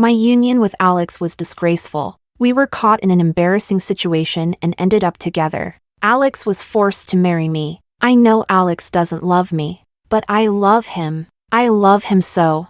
My union with Alex was disgraceful. We were caught in an embarrassing situation and ended up together. Alex was forced to marry me. I know Alex doesn't love me, but I love him. I love him so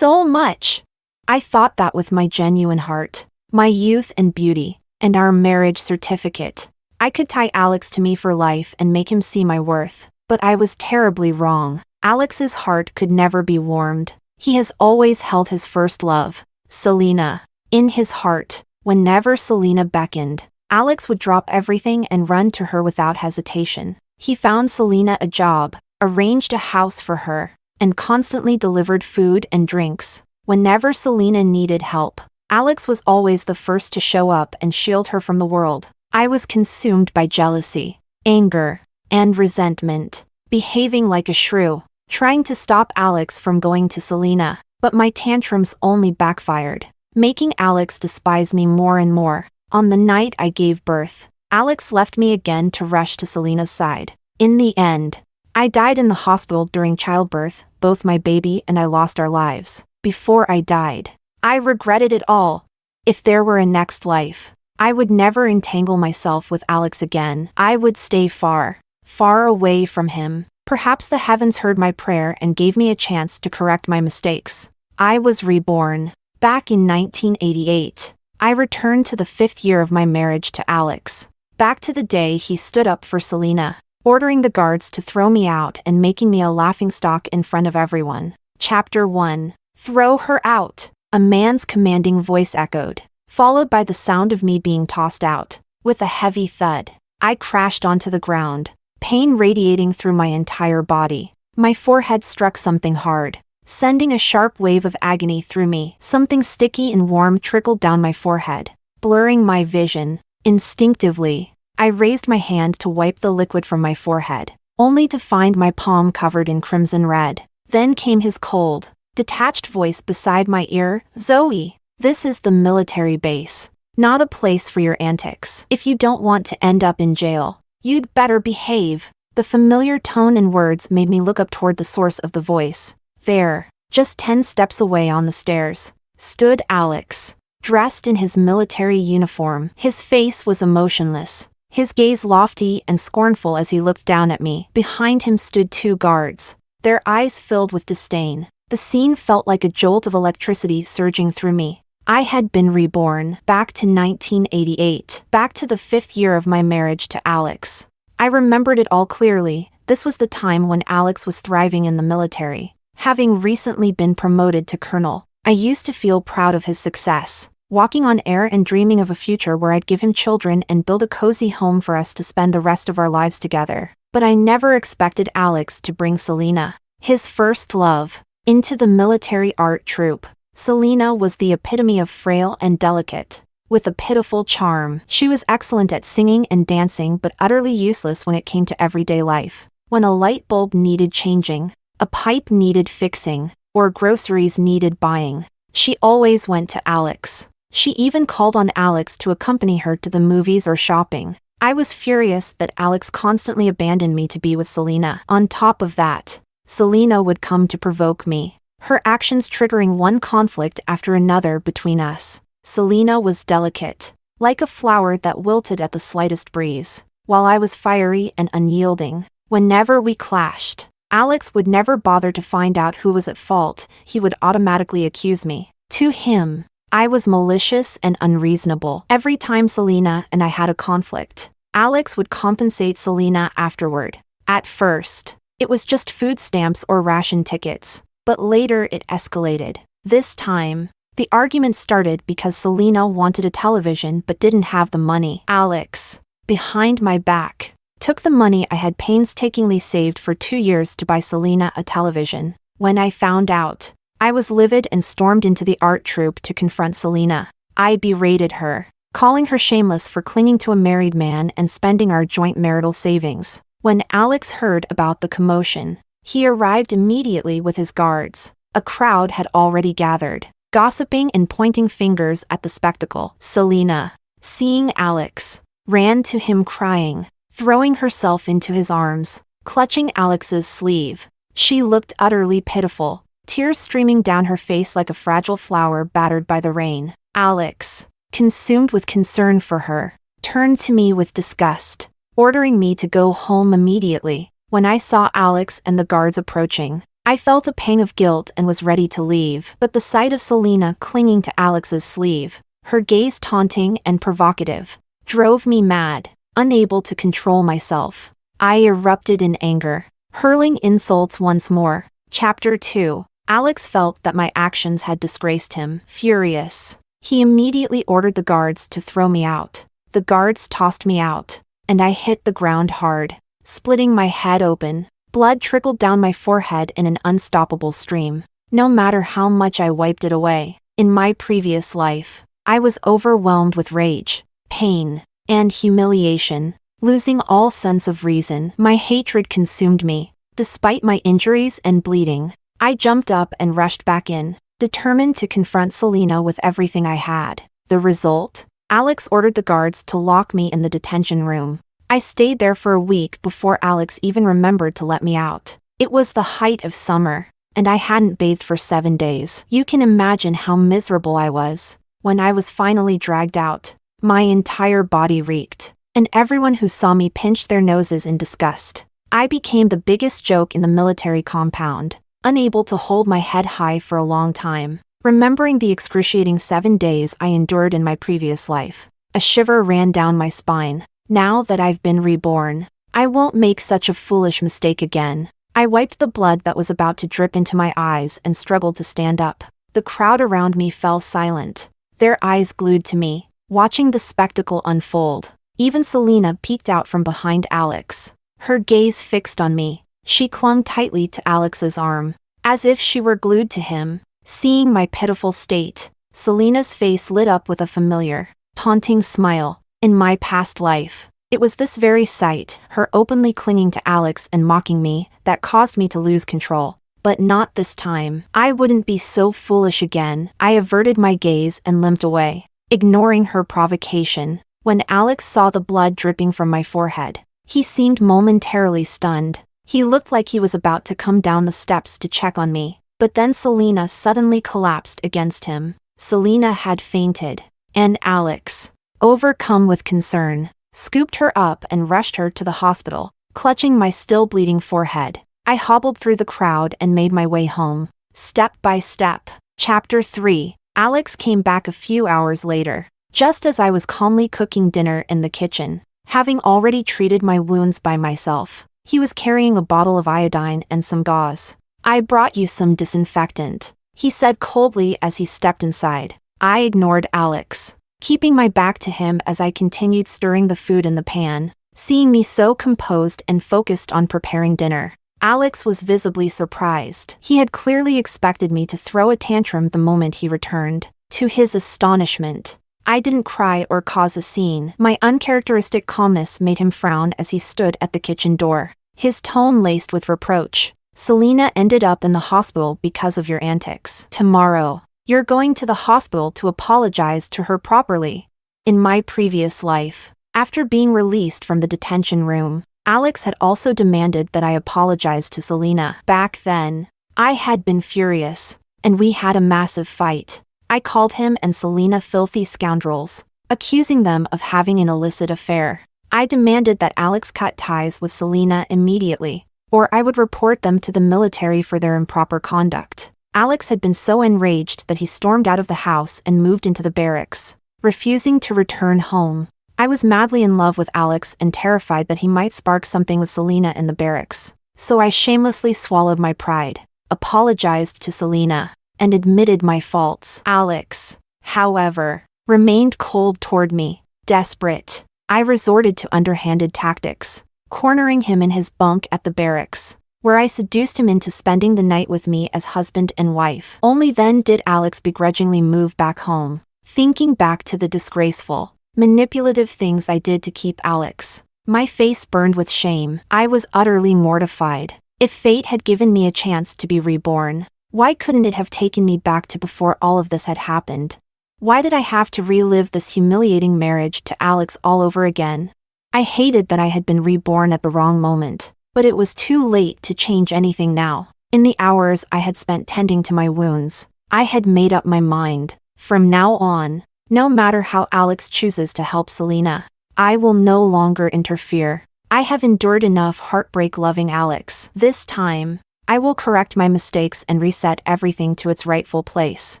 much. I thought that with my genuine heart, my youth and beauty, and our marriage certificate, I could tie Alex to me for life and make him see my worth. But I was terribly wrong. Alex's heart could never be warmed. He has always held his first love, Selena, in his heart. Whenever Selena beckoned, Alex would drop everything and run to her without hesitation. He found Selena a job, arranged a house for her, and constantly delivered food and drinks. Whenever Selena needed help, Alex was always the first to show up and shield her from the world. I was consumed by jealousy, anger, and resentment, behaving like a shrew, trying to stop Alex from going to Selena, but my tantrums only backfired, making Alex despise me more and more. On the night I gave birth, Alex left me again to rush to Selena's side. In the end, I died in the hospital during childbirth. Both my baby and I lost our lives. Before I died, I regretted it all. If there were a next life, I would never entangle myself with Alex again. I would stay far, far away from him. Perhaps the heavens heard my prayer and gave me a chance to correct my mistakes. I was reborn. Back in 1988, I returned to the 5th year of my marriage to Alex. Back to the day he stood up for Selena, ordering the guards to throw me out and making me a laughingstock in front of everyone. Chapter 1. Throw her out. A man's commanding voice echoed, followed by the sound of me being tossed out. With a heavy thud, I crashed onto the ground, pain radiating through my entire body. My forehead struck something hard, sending a sharp wave of agony through me. Something sticky and warm trickled down my forehead, blurring my vision. Instinctively, I raised my hand to wipe the liquid from my forehead, only to find my palm covered in crimson red. Then came his cold, detached voice beside my ear. Zoe, this is the military base, not a place for your antics. If you don't want to end up in jail, you'd better behave. The familiar tone and words made me look up toward the source of the voice. There, just 10 steps away on the stairs, stood Alex, dressed in his military uniform. His face was emotionless, his gaze lofty and scornful as he looked down at me. Behind him stood 2 guards, their eyes filled with disdain. The scene felt like a jolt of electricity surging through me. I had been reborn, back to 1988, back to the 5th year of my marriage to Alex. I remembered it all clearly. This was the time when Alex was thriving in the military, having recently been promoted to colonel. I used to feel proud of his success, walking on air and dreaming of a future where I'd give him children and build a cozy home for us to spend the rest of our lives together. But I never expected Alex to bring Selena, his first love, into the military art troupe. Selena was the epitome of frail and delicate, with a pitiful charm. She was excellent at singing and dancing but utterly useless when it came to everyday life. When a light bulb needed changing, a pipe needed fixing, or groceries needed buying, she always went to Alex. She even called on Alex to accompany her to the movies or shopping. I was furious that Alex constantly abandoned me to be with Selena. On top of that, Selena would come to provoke me, her actions triggering one conflict after another between us. Selena was delicate, like a flower that wilted at the slightest breeze, while I was fiery and unyielding. Whenever we clashed, Alex would never bother to find out who was at fault. He would automatically accuse me. To him, I was malicious and unreasonable. Every time Selena and I had a conflict, Alex would compensate Selena afterward. At first, it was just food stamps or ration tickets, but later it escalated. This time, the argument started because Selena wanted a television but didn't have the money. Alex, behind my back, took the money I had painstakingly saved for 2 years to buy Selena a television. When I found out, I was livid and stormed into the art troupe to confront Selena. I berated her, calling her shameless for clinging to a married man and spending our joint marital savings. When Alex heard about the commotion, he arrived immediately with his guards. A crowd had already gathered, gossiping and pointing fingers at the spectacle. Selena, seeing Alex, ran to him crying, throwing herself into his arms, clutching Alex's sleeve. She looked utterly pitiful, tears streaming down her face like a fragile flower battered by the rain. Alex, consumed with concern for her, turned to me with disgust, ordering me to go home immediately. When I saw Alex and the guards approaching, I felt a pang of guilt and was ready to leave, but the sight of Selena clinging to Alex's sleeve, her gaze taunting and provocative, drove me mad. Unable to control myself, I erupted in anger, hurling insults once more. Chapter 2. Alex felt that my actions had disgraced him. Furious, he immediately ordered the guards to throw me out. The guards tossed me out, and I hit the ground hard, splitting my head open. Blood trickled down my forehead in an unstoppable stream. No matter how much I wiped it away, in my previous life, I was overwhelmed with rage, pain, and humiliation. Losing all sense of reason, my hatred consumed me. Despite my injuries and bleeding, I jumped up and rushed back in, determined to confront Selena with everything I had. The result? Alex ordered the guards to lock me in the detention room. I stayed there for a week before Alex even remembered to let me out. It was the height of summer, and I hadn't bathed for 7 days. You can imagine how miserable I was. When I was finally dragged out, my entire body reeked, and everyone who saw me pinched their noses in disgust. I became the biggest joke in the military compound, unable to hold my head high for a long time. Remembering the excruciating 7 days I endured in my previous life, a shiver ran down my spine. Now that I've been reborn, I won't make such a foolish mistake again. I wiped the blood that was about to drip into my eyes and struggled to stand up. The crowd around me fell silent, their eyes glued to me, watching the spectacle unfold. Even Selena peeked out from behind Alex, her gaze fixed on me. She clung tightly to Alex's arm, as if she were glued to him. Seeing my pitiful state, Selena's face lit up with a familiar, taunting smile. In my past life, it was this very sight, her openly clinging to Alex and mocking me, that caused me to lose control. But not this time. I wouldn't be so foolish again. I averted my gaze and limped away, ignoring her provocation. When Alex saw the blood dripping from my forehead, he seemed momentarily stunned. He looked like he was about to come down the steps to check on me. But then Selena suddenly collapsed against him. Selena had fainted, and Alex, overcome with concern, scooped her up and rushed her to the hospital. Clutching my still bleeding forehead, I hobbled through the crowd and made my way home, step by step. Chapter 3. Alex came back a few hours later, just as I was calmly cooking dinner in the kitchen. Having already treated my wounds by myself, he was carrying a bottle of iodine and some gauze. "I brought you some disinfectant," he said coldly as he stepped inside. I ignored Alex, keeping my back to him as I continued stirring the food in the pan. Seeing me so composed and focused on preparing dinner, Alex was visibly surprised. He had clearly expected me to throw a tantrum the moment he returned. To his astonishment, I didn't cry or cause a scene. My uncharacteristic calmness made him frown as he stood at the kitchen door, his tone laced with reproach. "Selena ended up in the hospital because of your antics. Tomorrow, you're going to the hospital to apologize to her properly." In my previous life, after being released from the detention room, Alex had also demanded that I apologize to Selena. Back then, I had been furious, and we had a massive fight. I called him and Selena filthy scoundrels, accusing them of having an illicit affair. I demanded that Alex cut ties with Selena immediately, or I would report them to the military for their improper conduct. Alex had been so enraged that he stormed out of the house and moved into the barracks, refusing to return home. I was madly in love with Alex and terrified that he might spark something with Selena in the barracks. So I shamelessly swallowed my pride, apologized to Selena, and admitted my faults. Alex, however, remained cold toward me. Desperate, I resorted to underhanded tactics, cornering him in his bunk at the barracks, where I seduced him into spending the night with me as husband and wife. Only then did Alex begrudgingly move back home. Thinking back to the disgraceful, manipulative things I did to keep Alex, my face burned with shame. I was utterly mortified. If fate had given me a chance to be reborn, why couldn't it have taken me back to before all of this had happened? Why did I have to relive this humiliating marriage to Alex all over again? I hated that I had been reborn at the wrong moment, but it was too late to change anything now. In the hours I had spent tending to my wounds, I had made up my mind. From now on, no matter how Alex chooses to help Selena, I will no longer interfere. I have endured enough heartbreak loving Alex. This time, I will correct my mistakes and reset everything to its rightful place.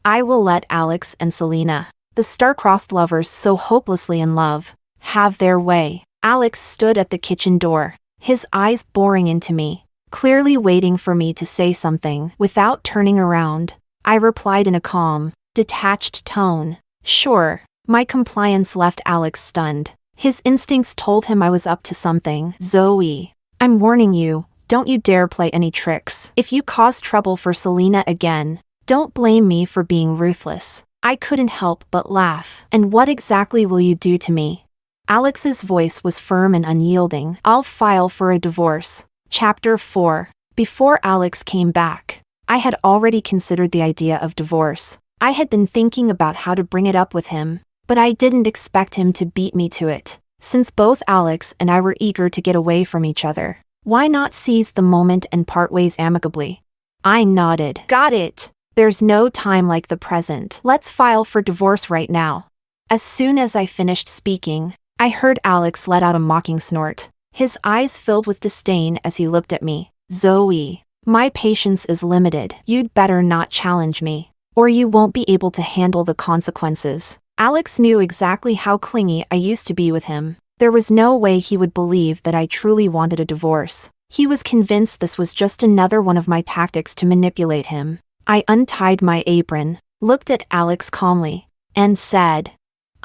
I will let Alex and Selena, the star-crossed lovers so hopelessly in love, have their way. Alex stood at the kitchen door, his eyes boring into me, clearly waiting for me to say something. Without turning around, I replied in a calm, detached tone. Sure. My compliance left Alex stunned. His instincts told him I was up to something. Zoe, I'm warning you, don't you dare play any tricks. If you cause trouble for Selena again, don't blame me for being ruthless. I couldn't help but laugh. And what exactly will you do to me? Alex's voice was firm and unyielding. I'll file for a divorce. Chapter 4. Before Alex came back, I had already considered the idea of divorce. I had been thinking about how to bring it up with him, but I didn't expect him to beat me to it. Since both Alex and I were eager to get away from each other, why not seize the moment and part ways amicably? I nodded. Got it. There's no time like the present. Let's file for divorce right now. As soon as I finished speaking, I heard Alex let out a mocking snort. His eyes filled with disdain as he looked at me. Zoe, my patience is limited. You'd better not challenge me, or you won't be able to handle the consequences. Alex knew exactly how clingy I used to be with him. There was no way he would believe that I truly wanted a divorce. He was convinced this was just another one of my tactics to manipulate him. I untied my apron, looked at Alex calmly, and said,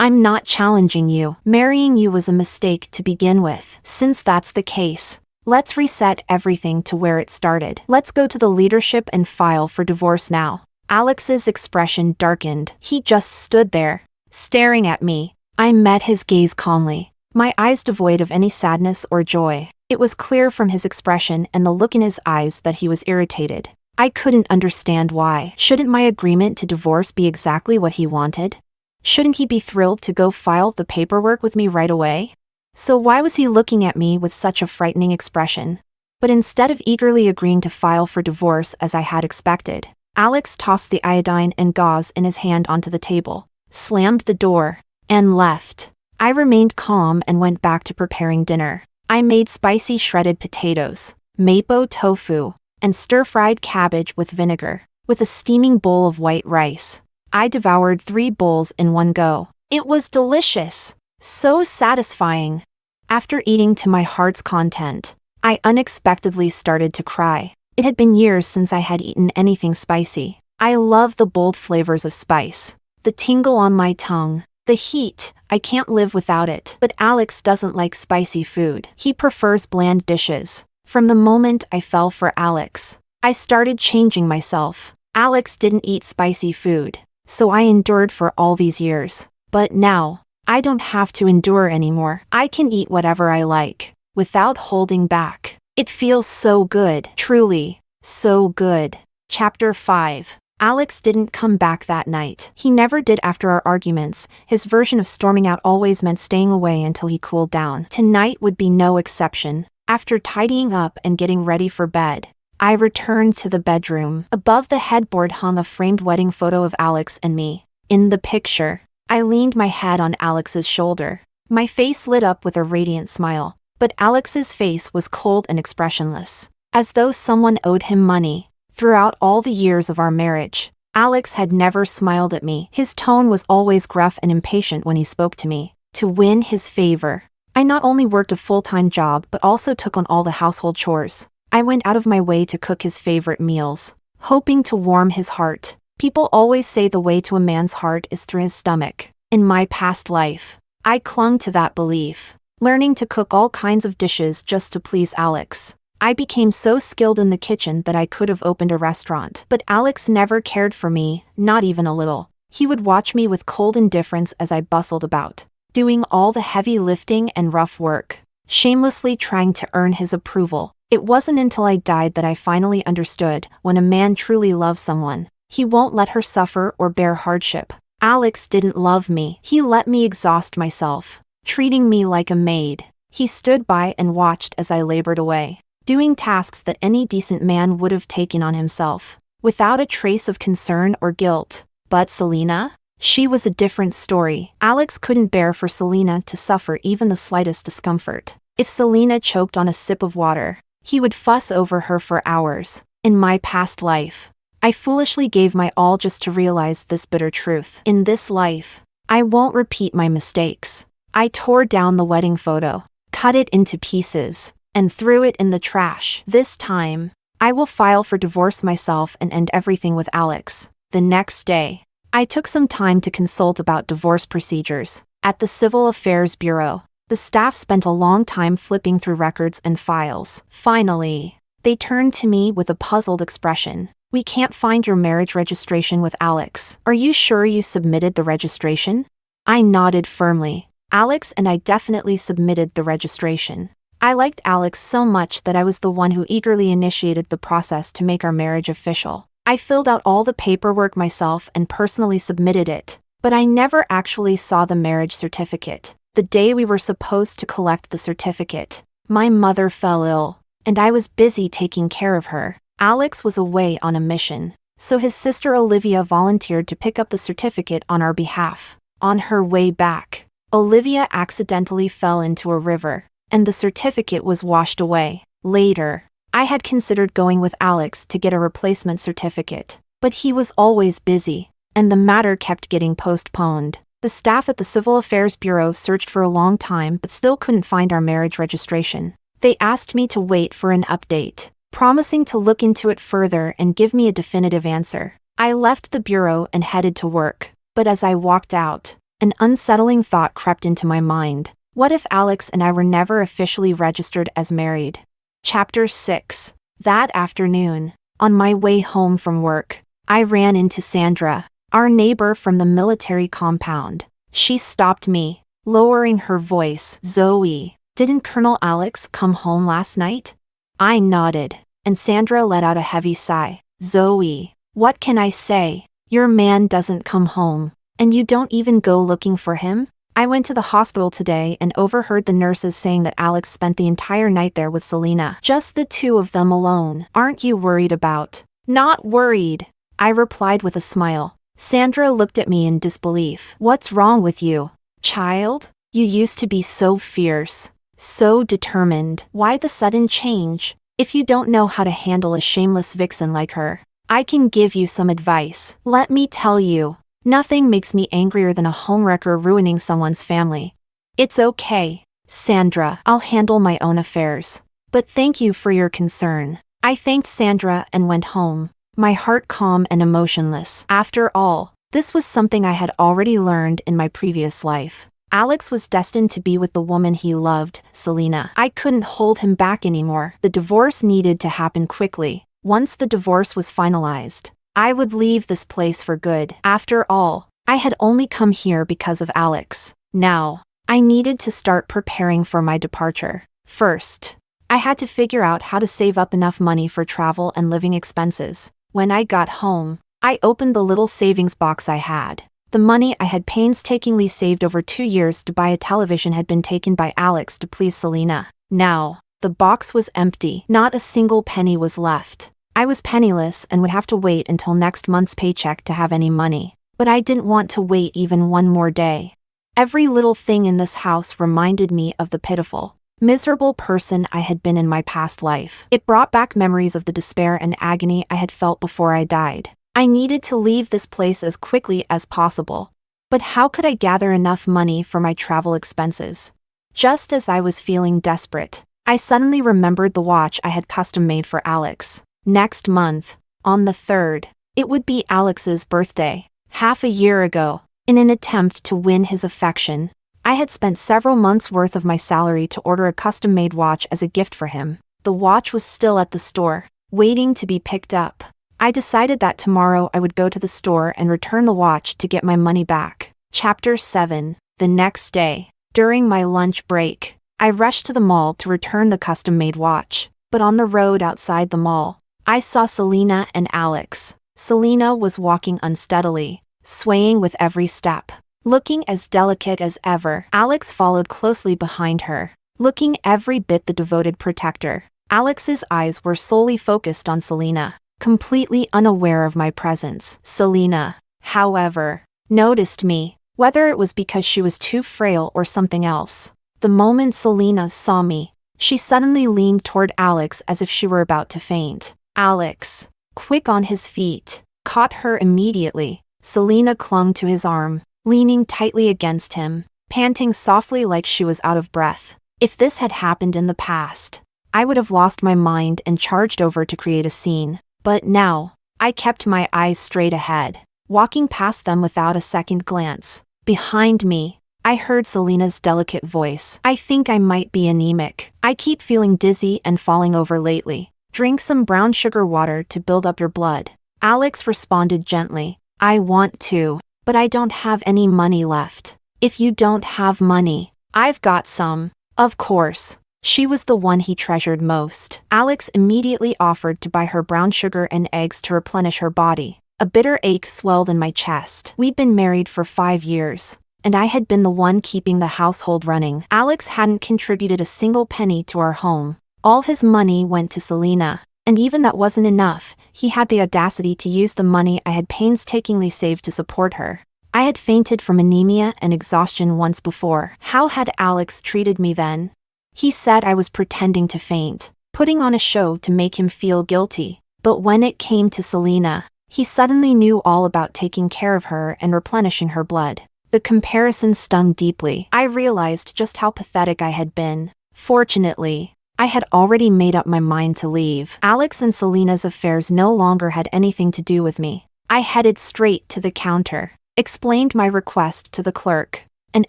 I'm not challenging you. Marrying you was a mistake to begin with. Since that's the case, let's reset everything to where it started. Let's go to the leadership and file for divorce now. Alex's expression darkened. He just stood there, staring at me. I met his gaze calmly, my eyes devoid of any sadness or joy. It was clear from his expression and the look in his eyes that he was irritated. I couldn't understand why. Shouldn't my agreement to divorce be exactly what he wanted? Shouldn't he be thrilled to go file the paperwork with me right away? So why was he looking at me with such a frightening expression? But instead of eagerly agreeing to file for divorce as I had expected, Alex tossed the iodine and gauze in his hand onto the table, slammed the door, and left. I remained calm and went back to preparing dinner. I made spicy shredded potatoes, mapo tofu, and stir-fried cabbage with vinegar, with a steaming bowl of white rice. I devoured 3 bowls in one go. It was delicious, so satisfying. After eating to my heart's content, I unexpectedly started to cry. It had been years since I had eaten anything spicy. I love the bold flavors of spice, the tingle on my tongue, the heat. I can't live without it. But Alex doesn't like spicy food. He prefers bland dishes. From the moment I fell for Alex, I started changing myself. Alex didn't eat spicy food, so I endured for all these years. But now, I don't have to endure anymore. I can eat whatever I like, without holding back. It feels so good. Truly, so good. Chapter 5. Alex didn't come back that night. He never did after our arguments. His version of storming out always meant staying away until he cooled down. Tonight would be no exception. After tidying up and getting ready for bed, I returned to the bedroom. Above the headboard hung a framed wedding photo of Alex and me. In the picture, I leaned my head on Alex's shoulder. My face lit up with a radiant smile, but Alex's face was cold and expressionless, as though someone owed him money. Throughout all the years of our marriage, Alex had never smiled at me. His tone was always gruff and impatient when he spoke to me. To win his favor, I not only worked a full-time job but also took on all the household chores. I went out of my way to cook his favorite meals, hoping to warm his heart. People always say the way to a man's heart is through his stomach. In my past life, I clung to that belief, learning to cook all kinds of dishes just to please Alex. I became so skilled in the kitchen that I could have opened a restaurant. But Alex never cared for me, not even a little. He would watch me with cold indifference as I bustled about, doing all the heavy lifting and rough work, shamelessly trying to earn his approval. It wasn't until I died that I finally understood, when a man truly loves someone, he won't let her suffer or bear hardship. Alex didn't love me. He let me exhaust myself, treating me like a maid. He stood by and watched as I labored away, doing tasks that any decent man would have taken on himself, without a trace of concern or guilt. But Selena? She was a different story. Alex couldn't bear for Selena to suffer even the slightest discomfort. If Selena choked on a sip of water, he would fuss over her for hours. In my past life, I foolishly gave my all just to realize this bitter truth. In this life, I won't repeat my mistakes. I tore down the wedding photo, cut it into pieces, and threw it in the trash. This time, I will file for divorce myself and end everything with Alex. The next day, I took some time to consult about divorce procedures. At the Civil Affairs Bureau, the staff spent a long time flipping through records and files. Finally, they turned to me with a puzzled expression. "We can't find your marriage registration with Alex. Are you sure you submitted the registration?" I nodded firmly. Alex and I definitely submitted the registration. I liked Alex so much that I was the one who eagerly initiated the process to make our marriage official. I filled out all the paperwork myself and personally submitted it, but I never actually saw the marriage certificate. The day we were supposed to collect the certificate, my mother fell ill, and I was busy taking care of her. Alex was away on a mission, so his sister Olivia volunteered to pick up the certificate on our behalf. On her way back, Olivia accidentally fell into a river, and the certificate was washed away. Later, I had considered going with Alex to get a replacement certificate, but he was always busy, and the matter kept getting postponed. The staff at the Civil Affairs Bureau searched for a long time but still couldn't find our marriage registration. They asked me to wait for an update, promising to look into it further and give me a definitive answer. I left the bureau and headed to work, but as I walked out, an unsettling thought crept into my mind. What if Alex and I were never officially registered as married? Chapter 6. That afternoon, on my way home from work, I ran into Sandra, our neighbor from the military compound. She stopped me, lowering her voice. "Zoe, didn't Colonel Alex come home last night?" I nodded, and Sandra let out a heavy sigh. "Zoe, what can I say? Your man doesn't come home, and you don't even go looking for him?" I went to the hospital today and overheard the nurses saying that Alex spent the entire night there with Selena. Just the two of them alone. Aren't you worried about? Not worried, I replied with a smile. Sandra looked at me in disbelief. What's wrong with you, child? You used to be so fierce, so determined. Why the sudden change? If you don't know how to handle a shameless vixen like her, I can give you some advice. Let me tell you, nothing makes me angrier than a homewrecker ruining someone's family. It's okay, Sandra, I'll handle my own affairs. But thank you for your concern. I thanked Sandra and went home, my heart calm and emotionless. After all, this was something I had already learned in my previous life. Alex was destined to be with the woman he loved, Selena. I couldn't hold him back anymore. The divorce needed to happen quickly. Once the divorce was finalized, I would leave this place for good. After all, I had only come here because of Alex. Now, I needed to start preparing for my departure. First, I had to figure out how to save up enough money for travel and living expenses. When I got home, I opened the little savings box I had. The money I had painstakingly saved over 2 years to buy a television had been taken by Alex to please Selena. Now, the box was empty. Not a single penny was left. I was penniless and would have to wait until next month's paycheck to have any money. But I didn't want to wait even one more day. Every little thing in this house reminded me of the pitiful, miserable person I had been in my past life. It brought back memories of the despair and agony I had felt before I died. I needed to leave this place as quickly as possible. But how could I gather enough money for my travel expenses? Just as I was feeling desperate, I suddenly remembered the watch I had custom-made for Alex. Next month, on the 3rd, it would be Alex's birthday. Half a year ago, in an attempt to win his affection, I had spent several months' worth of my salary to order a custom-made watch as a gift for him. The watch was still at the store, waiting to be picked up. I decided that tomorrow I would go to the store and return the watch to get my money back. Chapter 7. The next day, during my lunch break, I rushed to the mall to return the custom-made watch. But on the road outside the mall, I saw Selena and Alex. Selena was walking unsteadily, swaying with every step, looking as delicate as ever. Alex followed closely behind her, looking every bit the devoted protector. Alex's eyes were solely focused on Selena, completely unaware of my presence. Selena, however, noticed me, whether it was because she was too frail or something else. The moment Selena saw me, she suddenly leaned toward Alex as if she were about to faint. Alex, quick on his feet, caught her immediately. Selena clung to his arm, leaning tightly against him, panting softly like she was out of breath. If this had happened in the past, I would have lost my mind and charged over to create a scene. But now, I kept my eyes straight ahead, walking past them without a second glance. Behind me, I heard Selena's delicate voice. I think I might be anemic. I keep feeling dizzy and falling over lately. Drink some brown sugar water to build up your blood. Alex responded gently. I want to, but I don't have any money left. If you don't have money, I've got some. Of course. She was the one he treasured most. Alex immediately offered to buy her brown sugar and eggs to replenish her body. A bitter ache swelled in my chest. We'd been married for 5 years, and I had been the one keeping the household running. Alex hadn't contributed a single penny to our home. All his money went to Selena, and even that wasn't enough. He had the audacity to use the money I had painstakingly saved to support her. I had fainted from anemia and exhaustion once before. How had Alex treated me then? He said I was pretending to faint, putting on a show to make him feel guilty. But when it came to Selena, he suddenly knew all about taking care of her and replenishing her blood. The comparison stung deeply. I realized just how pathetic I had been. Fortunately, I had already made up my mind to leave. Alex and Selena's affairs no longer had anything to do with me. I headed straight to the counter, explained my request to the clerk, and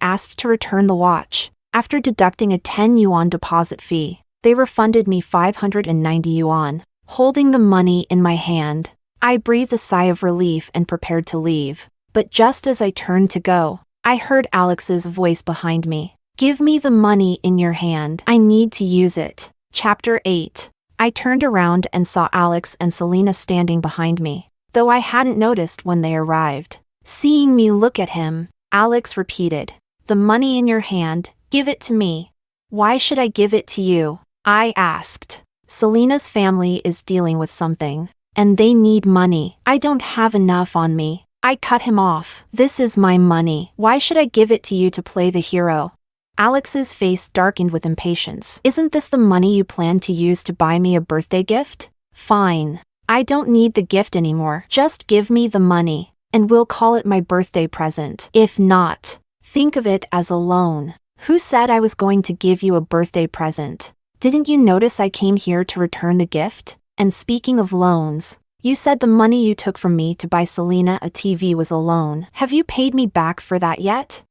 asked to return the watch. After deducting a 10 yuan deposit fee, they refunded me 590 yuan. Holding the money in my hand, I breathed a sigh of relief and prepared to leave. But just as I turned to go, I heard Alex's voice behind me. Give me the money in your hand. I need to use it. Chapter 8. I turned around and saw Alex and Selena standing behind me, though I hadn't noticed when they arrived. Seeing me look at him, Alex repeated, "The money in your hand, give it to me." "Why should I give it to you?" I asked. "Selena's family is dealing with something, and they need money. I don't have enough on me." I cut him off. "This is my money. Why should I give it to you to play the hero?" Alex's face darkened with impatience. "Isn't this the money you planned to use to buy me a birthday gift? Fine. I don't need the gift anymore. Just give me the money, and we'll call it my birthday present. If not, think of it as a loan." "Who said I was going to give you a birthday present? Didn't you notice I came here to return the gift? And speaking of loans, you said the money you took from me to buy Selena a TV was a loan. Have you paid me back for that yet?"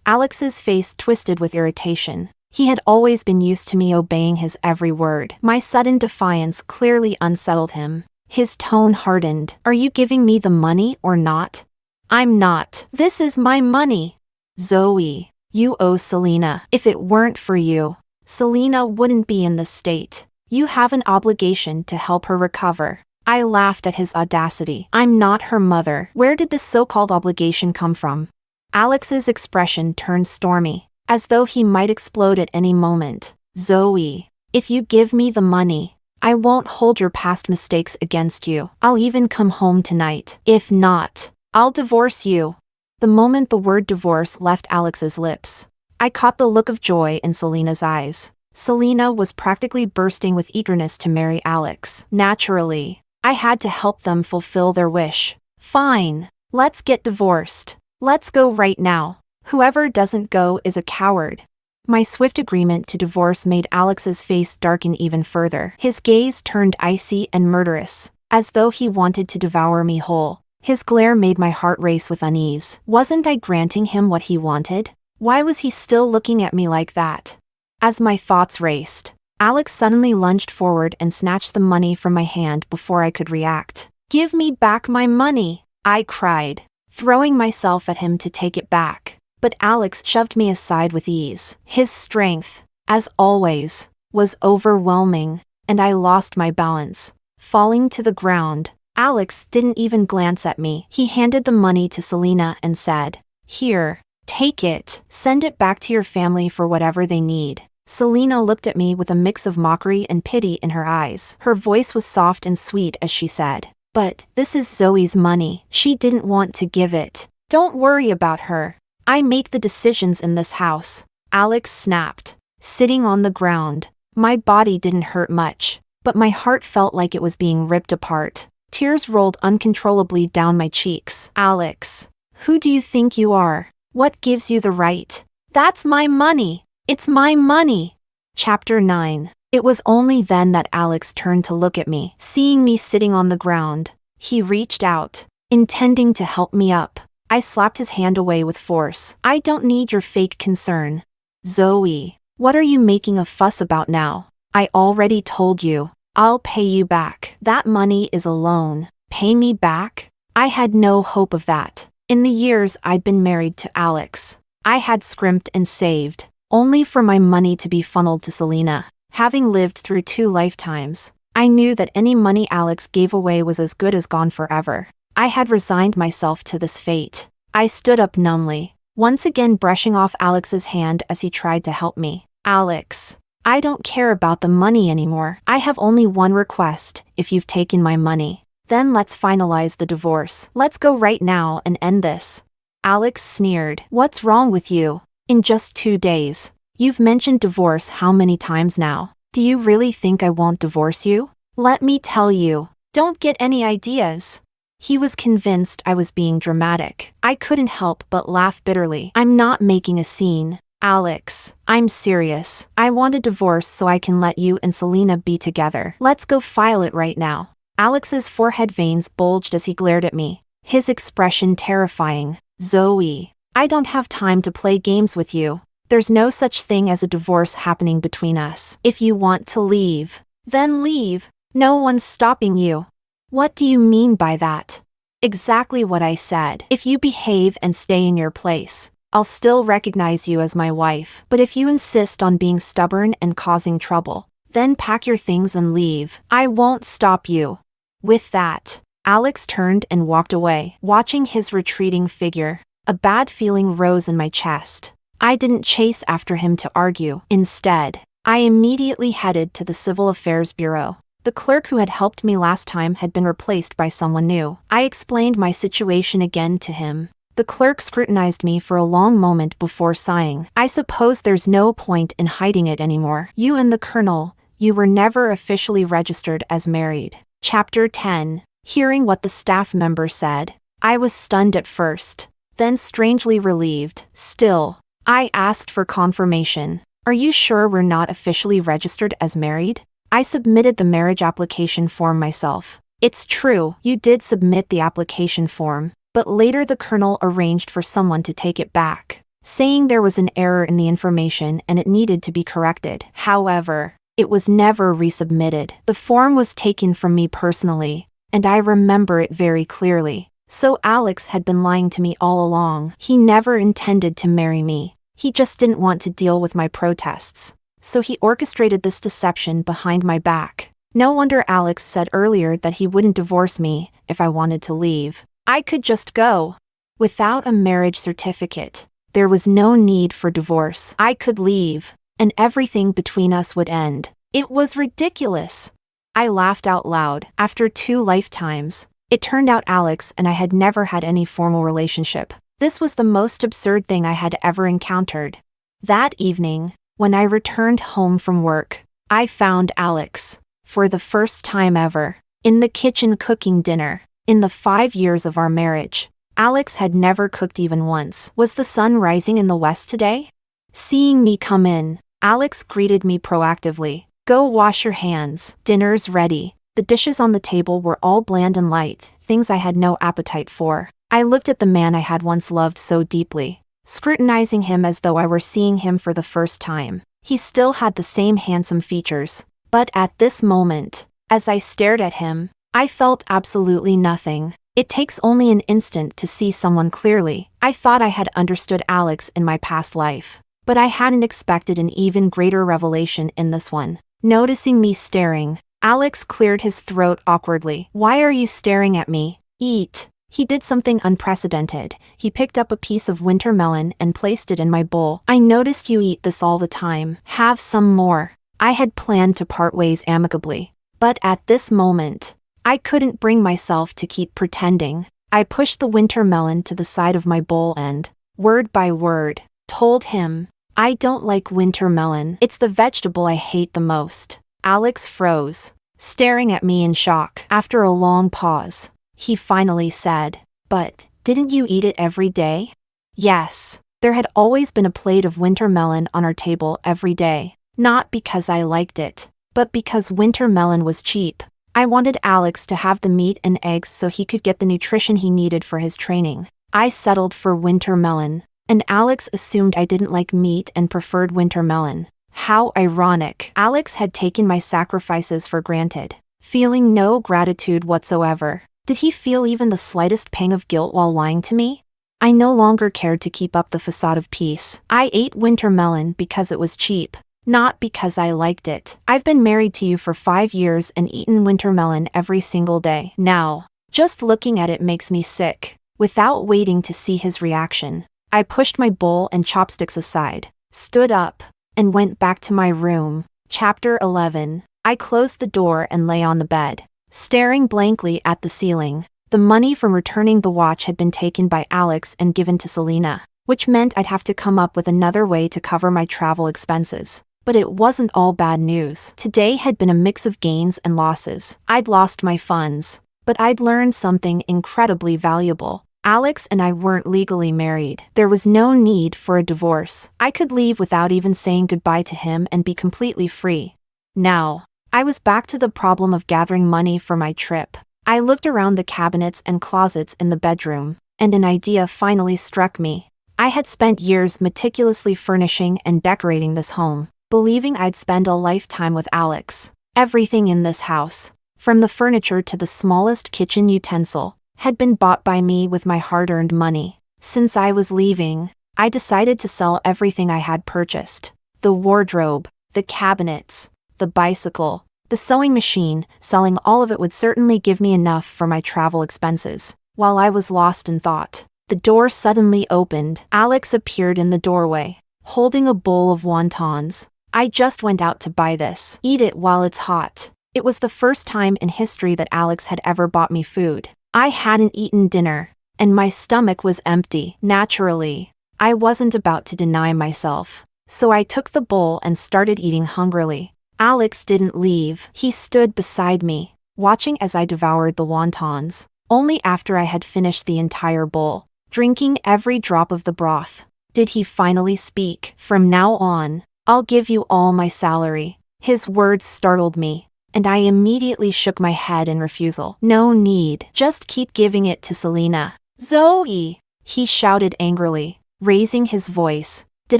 Alex's face twisted with irritation. He had always been used to me obeying his every word. My sudden defiance clearly unsettled him. His tone hardened. "Are you giving me the money or not?" "I'm not. This is my money." "Zoe, you owe Selena. If it weren't for you, Selena wouldn't be in this state. You have an obligation to help her recover." I laughed at his audacity. "I'm not her mother. Where did this so-called obligation come from?" Alex's expression turned stormy, as though he might explode at any moment. "Zoe, if you give me the money, I won't hold your past mistakes against you. I'll even come home tonight. If not, I'll divorce you." The moment the word divorce left Alex's lips, I caught the look of joy in Selena's eyes. Selena was practically bursting with eagerness to marry Alex. Naturally, I had to help them fulfill their wish. "Fine, let's get divorced. Let's go right now. Whoever doesn't go is a coward." My swift agreement to divorce made Alex's face darken even further. His gaze turned icy and murderous, as though he wanted to devour me whole. His glare made my heart race with unease. Wasn't I granting him what he wanted? Why was he still looking at me like that? As my thoughts raced, Alex suddenly lunged forward and snatched the money from my hand before I could react. "Give me back my money!" I cried, throwing myself at him to take it back. But Alex shoved me aside with ease. His strength, as always, was overwhelming, and I lost my balance. Falling to the ground, Alex didn't even glance at me. He handed the money to Selena and said, "Here, take it. Send it back to your family for whatever they need." Selena looked at me with a mix of mockery and pity in her eyes. Her voice was soft and sweet as she said, "But this is Zoe's money. She didn't want to give it. Don't worry about her. I make the decisions in this house." Alex snapped, sitting on the ground. My body didn't hurt much, but my heart felt like it was being ripped apart. Tears rolled uncontrollably down my cheeks. "Alex, who do you think you are? What gives you the right? That's my money. It's my money." Chapter 9. It was only then that Alex turned to look at me. Seeing me sitting on the ground, he reached out, intending to help me up. I slapped his hand away with force. "I don't need your fake concern. Zoe, what are you making a fuss about now? I already told you. I'll pay you back. That money is a loan." Pay me back? I had no hope of that. In the years I'd been married to Alex, I had scrimped and saved, only for my money to be funneled to Selena. Having lived through 2 lifetimes, I knew that any money Alex gave away was as good as gone forever. I had resigned myself to this fate. I stood up numbly, once again brushing off Alex's hand as he tried to help me. "Alex, I don't care about the money anymore. I have only one request. If you've taken my money, then let's finalize the divorce. Let's go right now and end this." Alex sneered. "What's wrong with you? In just 2 days, you've mentioned divorce how many times now? Do you really think I won't divorce you? Let me tell you, don't get any ideas." He was convinced I was being dramatic. I couldn't help but laugh bitterly. "I'm not making a scene. Alex, I'm serious. I want a divorce so I can let you and Selena be together. Let's go file it right now." Alex's forehead veins bulged as he glared at me, his expression terrifying. "Zoe, I don't have time to play games with you. There's no such thing as a divorce happening between us. If you want to leave, then leave. No one's stopping you." "What do you mean by that?" "Exactly what I said. If you behave and stay in your place, I'll still recognize you as my wife. But if you insist on being stubborn and causing trouble, then pack your things and leave. I won't stop you." With that, Alex turned and walked away. Watching his retreating figure, a bad feeling rose in my chest. I didn't chase after him to argue. Instead, I immediately headed to the Civil Affairs Bureau. The clerk who had helped me last time had been replaced by someone new. I explained my situation again to him. The clerk scrutinized me for a long moment before sighing. "I suppose there's no point in hiding it anymore. You and the Colonel, you were never officially registered as married." Chapter 10. Hearing what the staff member said, I was stunned at first, then strangely relieved. "Still, I asked for confirmation. Are you sure we're not officially registered as married?" I submitted the marriage application form myself. "It's true, you did submit the application form, but later the Colonel arranged for someone to take it back, saying there was an error in the information and it needed to be corrected. However, it was never resubmitted. The form was taken from me personally, and I remember it very clearly. So Alex had been lying to me all along. He never intended to marry me. He just didn't want to deal with my protests. So he orchestrated this deception behind my back. No wonder Alex said earlier that he wouldn't divorce me if I wanted to leave. I could just go. Without a marriage certificate, there was no need for divorce. I could leave, and everything between us would end. It was ridiculous. I laughed out loud. After 2 lifetimes, it turned out Alex and I had never had any formal relationship. This was the most absurd thing I had ever encountered. That evening, when I returned home from work, I found Alex, for the first time ever, in the kitchen cooking dinner. In the 5 years of our marriage, Alex had never cooked even once. Was the sun rising in the west today? Seeing me come in, Alex greeted me proactively. "Go wash your hands. Dinner's ready." The dishes on the table were all bland and light, things I had no appetite for. I looked at the man I had once loved so deeply, scrutinizing him as though I were seeing him for the first time. He still had the same handsome features, but at this moment, as I stared at him, I felt absolutely nothing. It takes only an instant to see someone clearly. I thought I had understood Alex in my past life, but I hadn't expected an even greater revelation in this one. Noticing me staring, Alex cleared his throat awkwardly. "Why are you staring at me? Eat." He did something unprecedented. He picked up a piece of winter melon and placed it in my bowl. "I noticed you eat this all the time. Have some more." I had planned to part ways amicably. But at this moment, I couldn't bring myself to keep pretending. I pushed the winter melon to the side of my bowl and, word by word, told him, "I don't like winter melon. It's the vegetable I hate the most." Alex froze, staring at me in shock. After a long pause, he finally said, "But, didn't you eat it every day?" Yes, there had always been a plate of winter melon on our table every day. Not because I liked it, but because winter melon was cheap. I wanted Alex to have the meat and eggs so he could get the nutrition he needed for his training. I settled for winter melon, and Alex assumed I didn't like meat and preferred winter melon. How ironic. Alex had taken my sacrifices for granted, feeling no gratitude whatsoever. Did he feel even the slightest pang of guilt while lying to me? I no longer cared to keep up the facade of peace. I ate winter melon because it was cheap, not because I liked it. I've been married to you for 5 years and eaten winter melon every single day. Now, just looking at it makes me sick. Without waiting to see his reaction, I pushed my bowl and chopsticks aside, stood up, and went back to my room. Chapter 11. I closed the door and lay on the bed, staring blankly at the ceiling. The money from returning the watch had been taken by Alex and given to Selena, which meant I'd have to come up with another way to cover my travel expenses. But it wasn't all bad news. Today had been a mix of gains and losses. I'd lost my funds, but I'd learned something incredibly valuable. Alex and I weren't legally married. There was no need for a divorce. I could leave without even saying goodbye to him and be completely free. Now, I was back to the problem of gathering money for my trip. I looked around the cabinets and closets in the bedroom, and an idea finally struck me. I had spent years meticulously furnishing and decorating this home, believing I'd spend a lifetime with Alex. Everything in this house, from the furniture to the smallest kitchen utensil, had been bought by me with my hard-earned money. Since I was leaving, I decided to sell everything I had purchased. The wardrobe, the cabinets, the bicycle, the sewing machine. Selling all of it would certainly give me enough for my travel expenses. While I was lost in thought, the door suddenly opened. Alex appeared in the doorway, holding a bowl of wontons. "I just went out to buy this. Eat it while it's hot." It was the first time in history that Alex had ever bought me food. I hadn't eaten dinner, and my stomach was empty. Naturally, I wasn't about to deny myself, so I took the bowl and started eating hungrily. Alex didn't leave. He stood beside me, watching as I devoured the wontons. Only after I had finished the entire bowl, drinking every drop of the broth, did he finally speak. "From now on, I'll give you all my salary." His words startled me, and I immediately shook my head in refusal. "No need. Just keep giving it to Selena." "Zoe!" he shouted angrily, raising his voice. "Did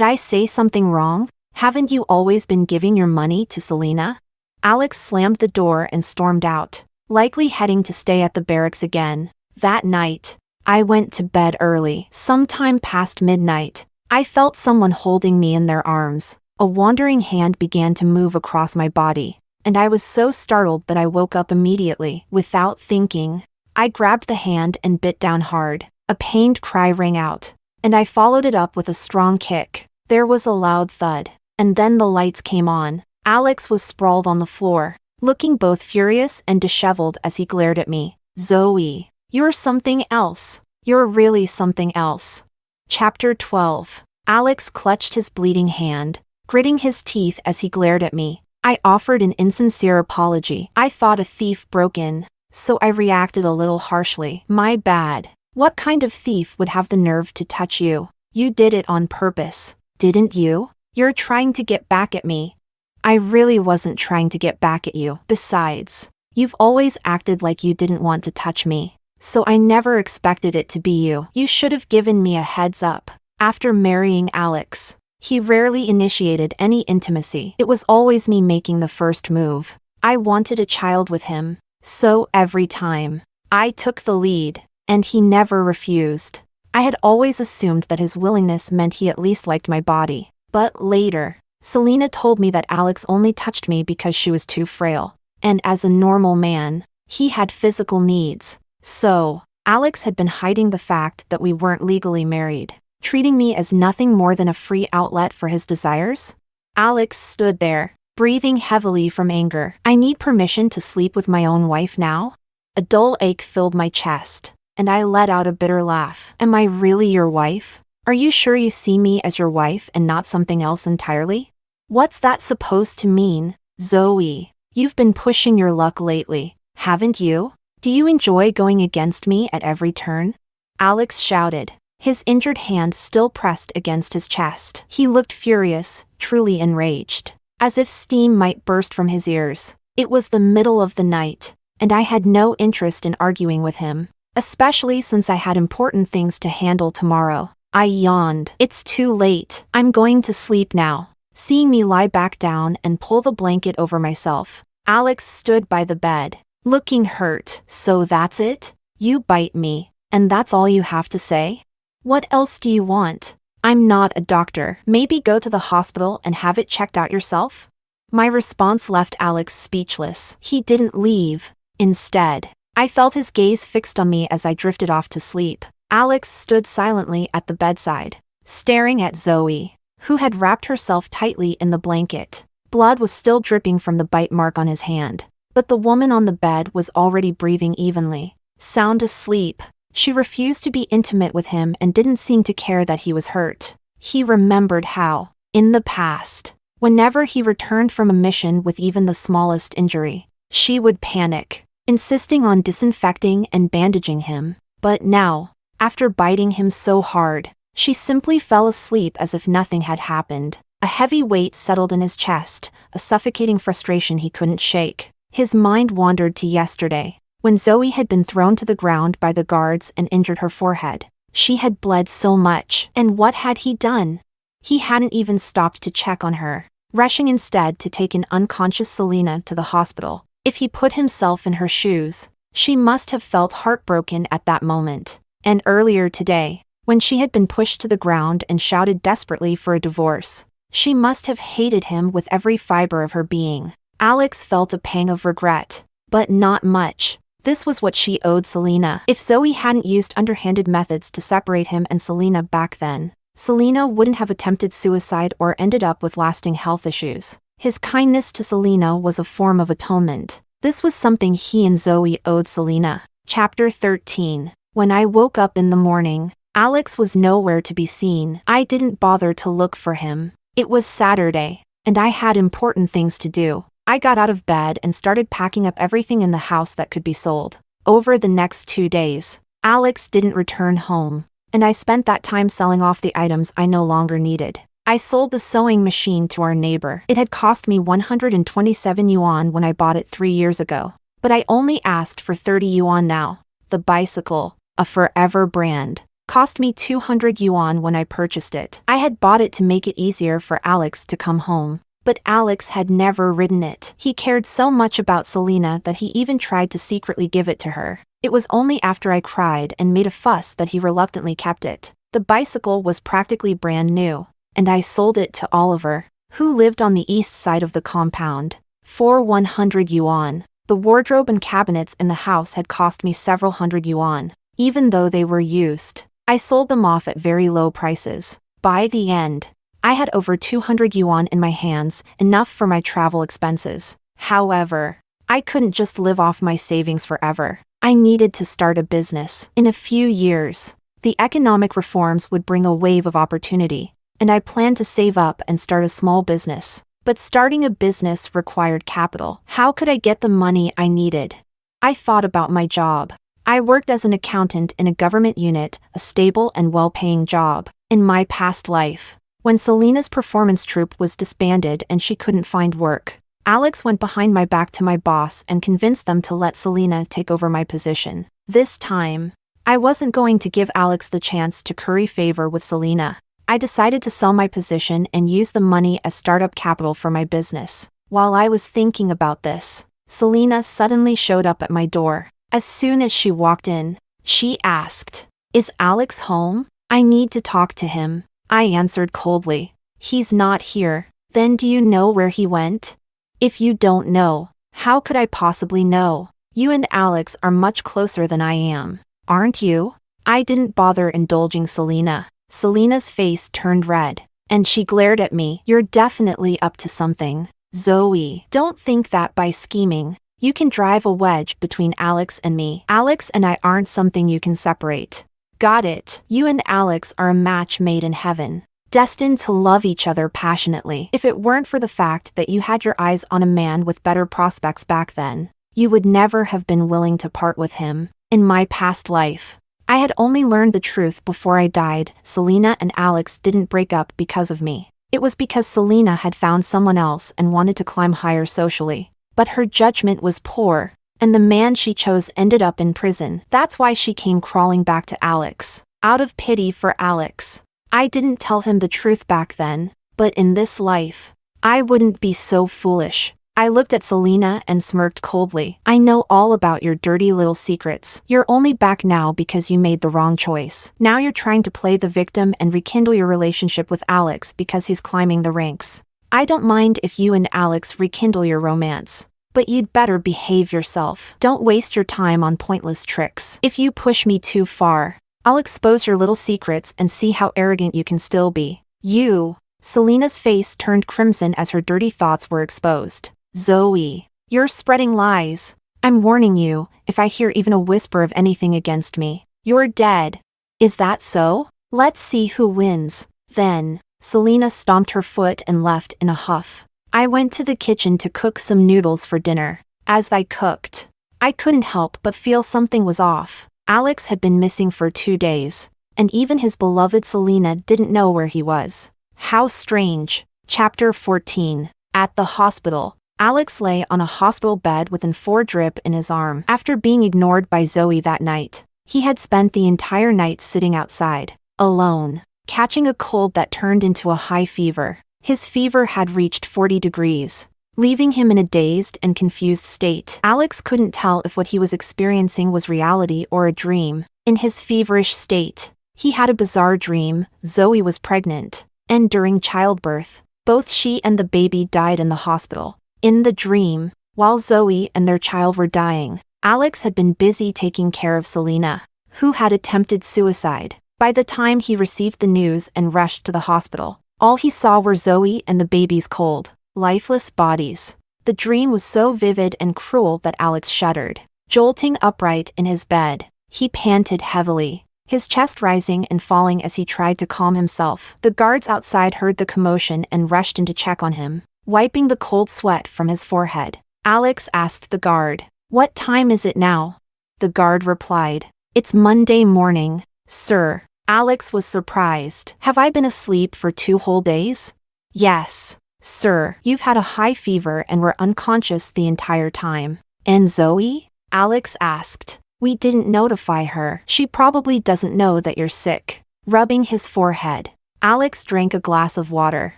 I say something wrong? Haven't you always been giving your money to Selena?" Alex slammed the door and stormed out, likely heading to stay at the barracks again. That night, I went to bed early. Sometime past midnight, I felt someone holding me in their arms. A wandering hand began to move across my body, and I was so startled that I woke up immediately. Without thinking, I grabbed the hand and bit down hard. A pained cry rang out, and I followed it up with a strong kick. There was a loud thud, and then the lights came on. Alex was sprawled on the floor, looking both furious and disheveled as he glared at me. "Zoe, you're something else. You're really something else." Chapter 12. Alex clutched his bleeding hand, gritting his teeth as he glared at me. I offered an insincere apology. I thought a thief broke in, so I reacted a little harshly. "My bad. What kind of thief would have the nerve to touch you? You did it on purpose, didn't you? You're trying to get back at me." "I really wasn't trying to get back at you. Besides, you've always acted like you didn't want to touch me, so I never expected it to be you. You should have given me a heads up." After marrying Alex, he rarely initiated any intimacy. It was always me making the first move. I wanted a child with him, so every time, I took the lead, and he never refused. I had always assumed that his willingness meant he at least liked my body. But later, Selena told me that Alex only touched me because she was too frail, and as a normal man, he had physical needs. So, Alex had been hiding the fact that we weren't legally married, treating me as nothing more than a free outlet for his desires. Alex stood there, breathing heavily from anger. I need permission to sleep with my own wife now? A dull ache filled my chest, and I let out a bitter laugh. Am I really your wife? Are you sure you see me as your wife and not something else entirely? What's that supposed to mean, Zoe? You've been pushing your luck lately, haven't you? Do you enjoy going against me at every turn? Alex shouted, his injured hand still pressed against his chest. He looked furious, truly enraged, as if steam might burst from his ears. It was the middle of the night, and I had no interest in arguing with him, especially since I had important things to handle tomorrow. I yawned. It's too late. I'm going to sleep now. Seeing me lie back down and pull the blanket over myself, Alex stood by the bed, looking hurt. So that's it? You bite me, and that's all you have to say? What else do you want? I'm not a doctor. Maybe go to the hospital and have it checked out yourself? My response left Alex speechless. He didn't leave. Instead, I felt his gaze fixed on me as I drifted off to sleep. Alex stood silently at the bedside, staring at Zoe, who had wrapped herself tightly in the blanket. Blood was still dripping from the bite mark on his hand, but the woman on the bed was already breathing evenly, sound asleep. She refused to be intimate with him and didn't seem to care that he was hurt. He remembered how, in the past, whenever he returned from a mission with even the smallest injury, she would panic, insisting on disinfecting and bandaging him. But now, after biting him so hard, she simply fell asleep as if nothing had happened. A heavy weight settled in his chest, a suffocating frustration he couldn't shake. His mind wandered to yesterday, when Zoe had been thrown to the ground by the guards and injured her forehead. She had bled so much, and what had he done? He hadn't even stopped to check on her, rushing instead to take an unconscious Selena to the hospital. If he put himself in her shoes, she must have felt heartbroken at that moment. And earlier today, when she had been pushed to the ground and shouted desperately for a divorce, she must have hated him with every fiber of her being. Alex felt a pang of regret, but not much. This was what she owed Selena. If Zoe hadn't used underhanded methods to separate him and Selena back then, Selena wouldn't have attempted suicide or ended up with lasting health issues. His kindness to Selena was a form of atonement. This was something he and Zoe owed Selena. Chapter 13. When I woke up in the morning, Alex was nowhere to be seen. I didn't bother to look for him. It was Saturday, and I had important things to do. I got out of bed and started packing up everything in the house that could be sold. Over the next 2 days, Alex didn't return home, and I spent that time selling off the items I no longer needed. I sold the sewing machine to our neighbor. It had cost me 127 yuan when I bought it 3 years ago, but I only asked for 30 yuan now. The bicycle, a Forever brand, cost me 200 yuan when I purchased it. I had bought it to make it easier for Alex to come home, but Alex had never ridden it. He cared so much about Selena that he even tried to secretly give it to her. It was only after I cried and made a fuss that he reluctantly kept it. The bicycle was practically brand new, and I sold it to Oliver, who lived on the east side of the compound, for 100 yuan. The wardrobe and cabinets in the house had cost me several hundred yuan. Even though they were used, I sold them off at very low prices. By the end, I had over 200 yuan in my hands, enough for my travel expenses. However, I couldn't just live off my savings forever. I needed to start a business. In a few years, the economic reforms would bring a wave of opportunity, and I planned to save up and start a small business. But starting a business required capital. How could I get the money I needed? I thought about my job. I worked as an accountant in a government unit, a stable and well-paying job. In my past life, when Selena's performance troupe was disbanded and she couldn't find work, Alex went behind my back to my boss and convinced them to let Selena take over my position. This time, I wasn't going to give Alex the chance to curry favor with Selena. I decided to sell my position and use the money as startup capital for my business. While I was thinking about this, Selena suddenly showed up at my door. As soon as she walked in, she asked, "Is Alex home? I need to talk to him." I answered coldly, "He's not here." "Then do you know where he went?" "If you don't know, how could I possibly know? You and Alex are much closer than I am. Aren't you? I didn't bother indulging Selena. Selena's face turned red, and she glared at me. You're definitely up to something. Zoe, don't think that by scheming, you can drive a wedge between Alex and me. Alex and I aren't something you can separate. Got it. You and Alex are a match made in heaven, destined to love each other passionately. If it weren't for the fact that you had your eyes on a man with better prospects back then, you would never have been willing to part with him. In my past life, I had only learned the truth before I died. Selena and Alex didn't break up because of me. It was because Selena had found someone else and wanted to climb higher socially. But her judgment was poor, and the man she chose ended up in prison. That's why she came crawling back to Alex. Out of pity for Alex. I didn't tell him the truth back then, but in this life, I wouldn't be so foolish. I looked at Selena and smirked coldly. I know all about your dirty little secrets. You're only back now because you made the wrong choice. Now you're trying to play the victim and rekindle your relationship with Alex because he's climbing the ranks. I don't mind if you and Alex rekindle your romance, but you'd better behave yourself. Don't waste your time on pointless tricks. If you push me too far, I'll expose your little secrets and see how arrogant you can still be. You. Selena's face turned crimson as her dirty thoughts were exposed. Zoe, you're spreading lies. I'm warning you, if I hear even a whisper of anything against me, you're dead. Is that so? Let's see who wins. Then, Selena stomped her foot and left in a huff. I went to the kitchen to cook some noodles for dinner. As I cooked, I couldn't help but feel something was off. Alex had been missing for 2 days, and even his beloved Selena didn't know where he was. How strange. Chapter 14. At the hospital. Alex lay on a hospital bed with an 4 drip in his arm. After being ignored by Zoe that night, he had spent the entire night sitting outside, alone, catching a cold that turned into a high fever. His fever had reached 40 degrees, leaving him in a dazed and confused state. Alex couldn't tell if what he was experiencing was reality or a dream. In his feverish state, he had a bizarre dream. Zoe was pregnant, and during childbirth, both she and the baby died in the hospital. In the dream, while Zoe and their child were dying, Alex had been busy taking care of Selena, who had attempted suicide. By the time he received the news and rushed to the hospital, all he saw were Zoe and the baby's cold, lifeless bodies. The dream was so vivid and cruel that Alex shuddered. Jolting upright in his bed, he panted heavily, his chest rising and falling as he tried to calm himself. The guards outside heard the commotion and rushed in to check on him. Wiping the cold sweat from his forehead, Alex asked the guard, "What time is it now?" The guard replied, "It's Monday morning, sir." Alex was surprised. "Have I been asleep for 2 whole days?" "Yes, sir. You've had a high fever and were unconscious the entire time." "And Zoe?" Alex asked. "We didn't notify her. She probably doesn't know that you're sick." Rubbing his forehead, Alex drank a glass of water.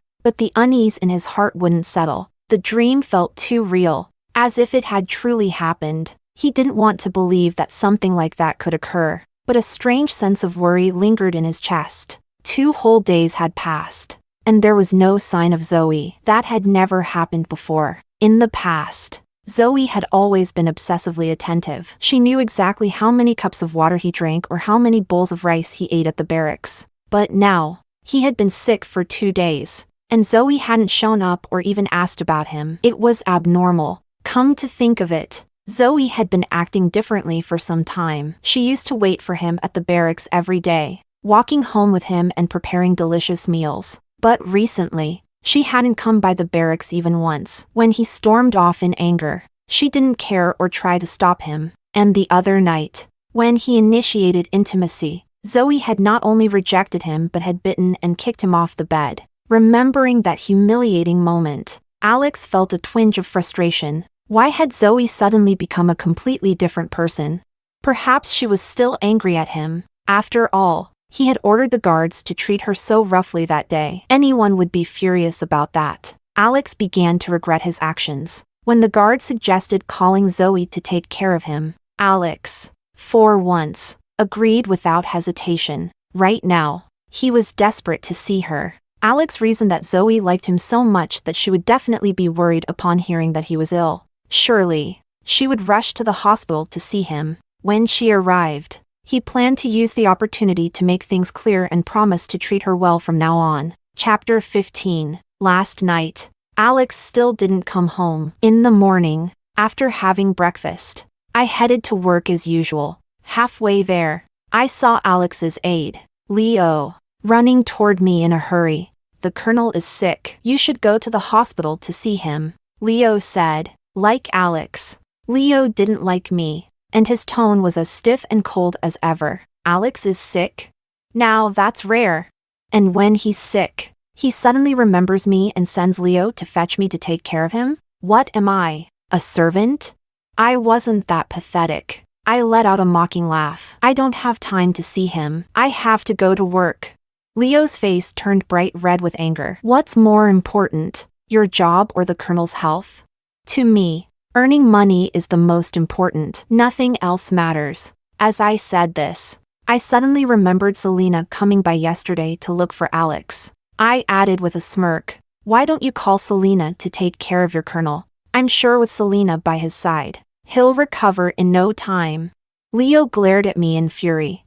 But the unease in his heart wouldn't settle. The dream felt too real, as if it had truly happened. He didn't want to believe that something like that could occur, but a strange sense of worry lingered in his chest. 2 whole days had passed, and there was no sign of Zoe. That had never happened before. In the past, Zoe had always been obsessively attentive. She knew exactly how many cups of water he drank or how many bowls of rice he ate at the barracks. But now, he had been sick for 2 days. And Zoe hadn't shown up or even asked about him. It was abnormal. Come to think of it, Zoe had been acting differently for some time. She used to wait for him at the barracks every day, walking home with him and preparing delicious meals. But recently, she hadn't come by the barracks even once. When he stormed off in anger, she didn't care or try to stop him. And the other night, when he initiated intimacy, Zoe had not only rejected him but had bitten and kicked him off the bed. Remembering that humiliating moment, Alex felt a twinge of frustration. Why had Zoe suddenly become a completely different person? Perhaps she was still angry at him. After all, he had ordered the guards to treat her so roughly that day. Anyone would be furious about that. Alex began to regret his actions. When the guard suggested calling Zoe to take care of him, Alex, for once, agreed without hesitation. Right now, he was desperate to see her. Alex reasoned that Zoe liked him so much that she would definitely be worried upon hearing that he was ill. Surely, she would rush to the hospital to see him. When she arrived, He planned to use the opportunity to make things clear and promised to treat her well from now on. Chapter 15. Last night, Alex still didn't come home. In the morning, after having breakfast, I headed to work as usual. Halfway there, I saw Alex's aide, Leo, running toward me in a hurry. "The colonel is sick. You should go to the hospital to see him," Leo said. Like Alex, Leo didn't like me, and his tone was as stiff and cold as ever. "Alex is sick? Now that's rare. And when he's sick, he suddenly remembers me and sends Leo to fetch me to take care of him? What am I, a servant?" I wasn't that pathetic. I let out a mocking laugh. "I don't have time to see him. I have to go to work." Leo's face turned bright red with anger. "What's more important, your job or the colonel's health? To me, earning money is the most important. Nothing else matters." As I said this, I suddenly remembered Selena coming by yesterday to look for Alex. I added with a smirk, "Why don't you call Selena to take care of your colonel? I'm sure with Selena by his side, he'll recover in no time." Leo glared at me in fury.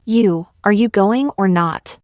Are you going or not?"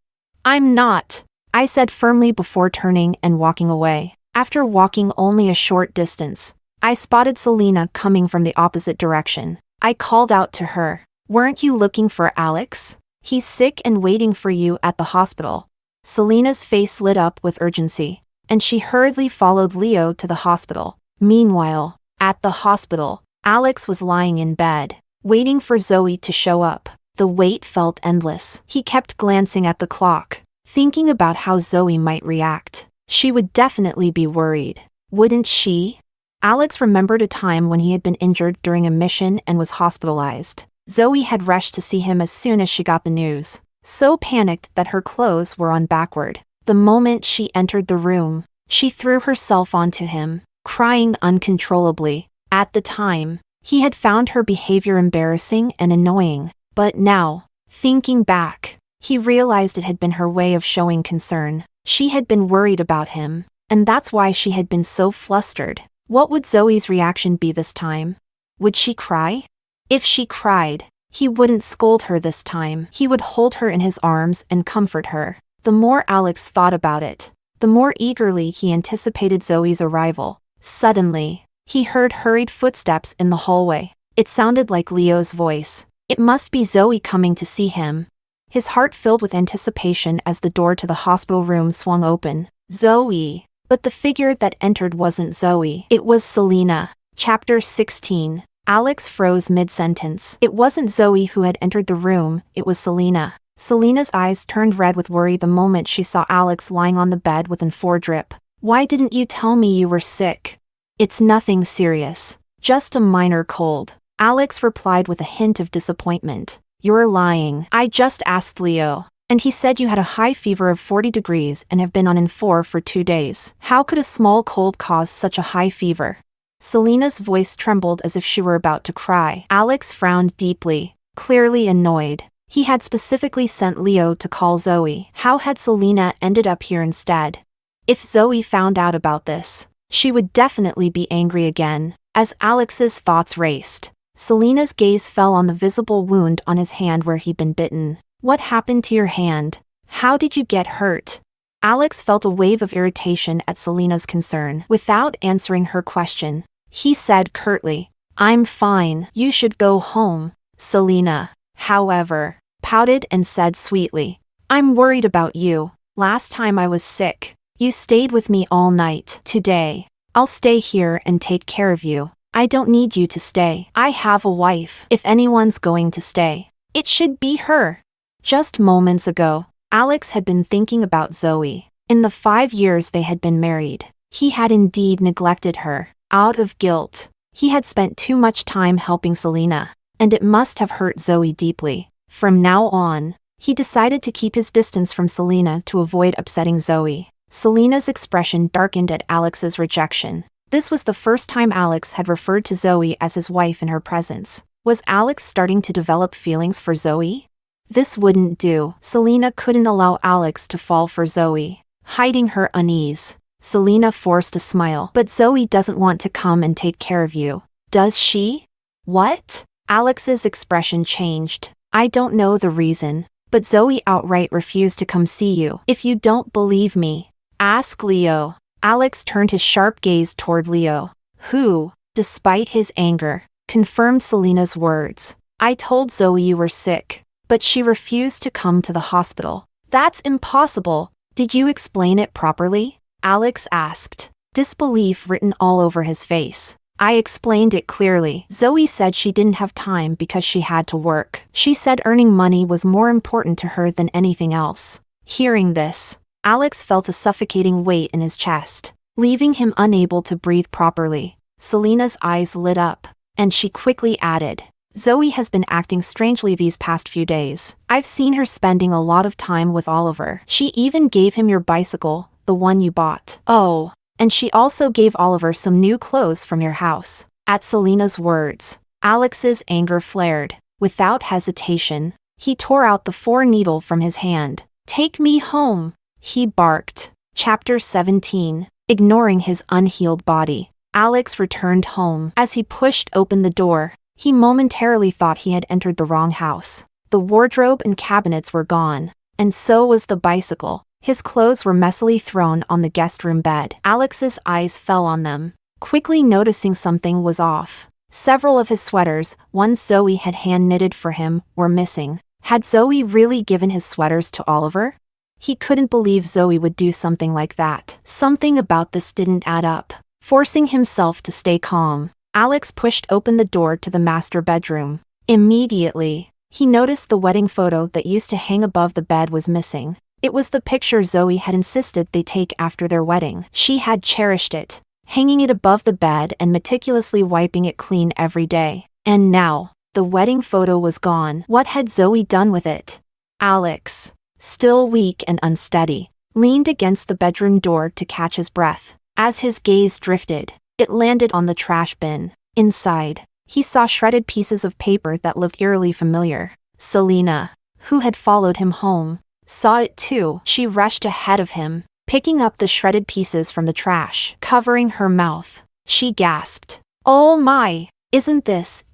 "I'm not," I said firmly before turning and walking away. After walking only a short distance, I spotted Selena coming from the opposite direction. I called out to her, "Weren't you looking for Alex? He's sick and waiting for you at the hospital." Selena's face lit up with urgency, and she hurriedly followed Leo to the hospital. Meanwhile, at the hospital, Alex was lying in bed, waiting for Zoe to show up. The wait felt endless. He kept glancing at the clock, thinking about how Zoe might react. She would definitely be worried, wouldn't she? Alex remembered a time when he had been injured during a mission and was hospitalized. Zoe had rushed to see him as soon as she got the news, so panicked that her clothes were on backward. The moment she entered the room, she threw herself onto him, crying uncontrollably. At the time, he had found her behavior embarrassing and annoying, but now, thinking back, he realized it had been her way of showing concern. She had been worried about him, and that's why she had been so flustered. What would Zoe's reaction be this time? Would she cry? If she cried, he wouldn't scold her this time. He would hold her in his arms and comfort her. The more Alex thought about it, the more eagerly he anticipated Zoe's arrival. Suddenly, he heard hurried footsteps in the hallway. It sounded like Leo's voice. It must be Zoe coming to see him. His heart filled with anticipation as the door to the hospital room swung open. Zoe. But the figure that entered wasn't Zoe. It was Selena. Chapter 16. Alex froze mid-sentence. It wasn't Zoe who had entered the room, it was Selena. Selena's eyes turned red with worry the moment she saw Alex lying on the bed with an foredrip. "Why didn't you tell me you were sick?" "It's nothing serious. Just a minor cold," Alex replied with a hint of disappointment. "You're lying. I just asked Leo, and he said you had a high fever of 40 degrees and have been on N4 for 2 days. How could a small cold cause such a high fever?" Selena's voice trembled as if she were about to cry. Alex frowned deeply, clearly annoyed. He had specifically sent Leo to call Zoe. How had Selena ended up here instead? If Zoe found out about this, she would definitely be angry again. As Alex's thoughts raced, Selena's gaze fell on the visible wound on his hand where he'd been bitten. "What happened to your hand? How did you get hurt?" Alex felt a wave of irritation at Selena's concern. Without answering her question, he said curtly, "I'm fine. You should go home." Selena, however, pouted and said sweetly, "I'm worried about you. Last time I was sick, you stayed with me all night. Today, I'll stay here and take care of you. I don't need you to stay. I have a wife. If anyone's going to stay, it should be her." Just moments ago, Alex had been thinking about Zoe. In the 5 years they had been married, he had indeed neglected her. Out of guilt, he had spent too much time helping Selena, and it must have hurt Zoe deeply. From now on, he decided to keep his distance from Selena to avoid upsetting Zoe. Selena's expression darkened at Alex's rejection. This was the first time Alex had referred to Zoe as his wife in her presence. Was Alex starting to develop feelings for Zoe? This wouldn't do. Selena couldn't allow Alex to fall for Zoe. Hiding her unease, Selena forced a smile. "But Zoe doesn't want to come and take care of you, does she?" "What?" Alex's expression changed. I don't know the reason, but Zoe outright refused to come see you. If you don't believe me, ask Leo. Alex turned his sharp gaze toward Leo, who, despite his anger, confirmed Selena's words. I told Zoe you were sick, but she refused to come to the hospital. That's impossible. Did you explain it properly? Alex asked, disbelief written all over his face. I explained it clearly. Zoe said she didn't have time because she had to work. She said earning money was more important to her than anything else. Hearing this, Alex felt a suffocating weight in his chest, leaving him unable to breathe properly. Selena's eyes lit up, and she quickly added, Zoe has been acting strangely these past few days. I've seen her spending a lot of time with Oliver. She even gave him your bicycle, the one you bought. Oh, and she also gave Oliver some new clothes from your house. At Selena's words, Alex's anger flared. Without hesitation, he tore out the 4-needle from his hand. Take me home, he barked. Chapter 17. Ignoring his unhealed body, Alex returned home. As he pushed open the door, he momentarily thought he had entered the wrong house. The wardrobe and cabinets were gone, and so was the bicycle. His clothes were messily thrown on the guest room bed. Alex's eyes fell on them, quickly noticing something was off. Several of his sweaters, ones Zoe had hand-knitted for him, were missing. Had Zoe really given his sweaters to Oliver? He couldn't believe Zoe would do something like that. Something about this didn't add up. Forcing himself to stay calm, Alex pushed open the door to the master bedroom. Immediately, he noticed the wedding photo that used to hang above the bed was missing. It was the picture Zoe had insisted they take after their wedding. She had cherished it, hanging it above the bed and meticulously wiping it clean every day. And now, the wedding photo was gone. What had Zoe done with it? Alex, still weak and unsteady, leaned against the bedroom door to catch his breath. As his gaze drifted, it landed on the trash bin. Inside, he saw shredded pieces of paper that looked eerily familiar. Selena, who had followed him home, saw it too. She rushed ahead of him, picking up the shredded pieces from the trash. Covering her mouth, she gasped, "Oh my! Isn't this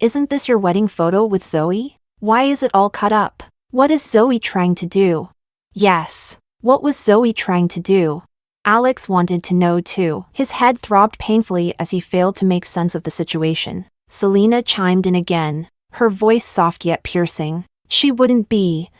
your wedding photo with Zoe? Why is it all cut up? What is Zoe trying to do?" Yes, what was Zoe trying to do? Alex wanted to know too. His head throbbed painfully as he failed to make sense of the situation. Selena chimed in again, her voice soft yet piercing. She wouldn't be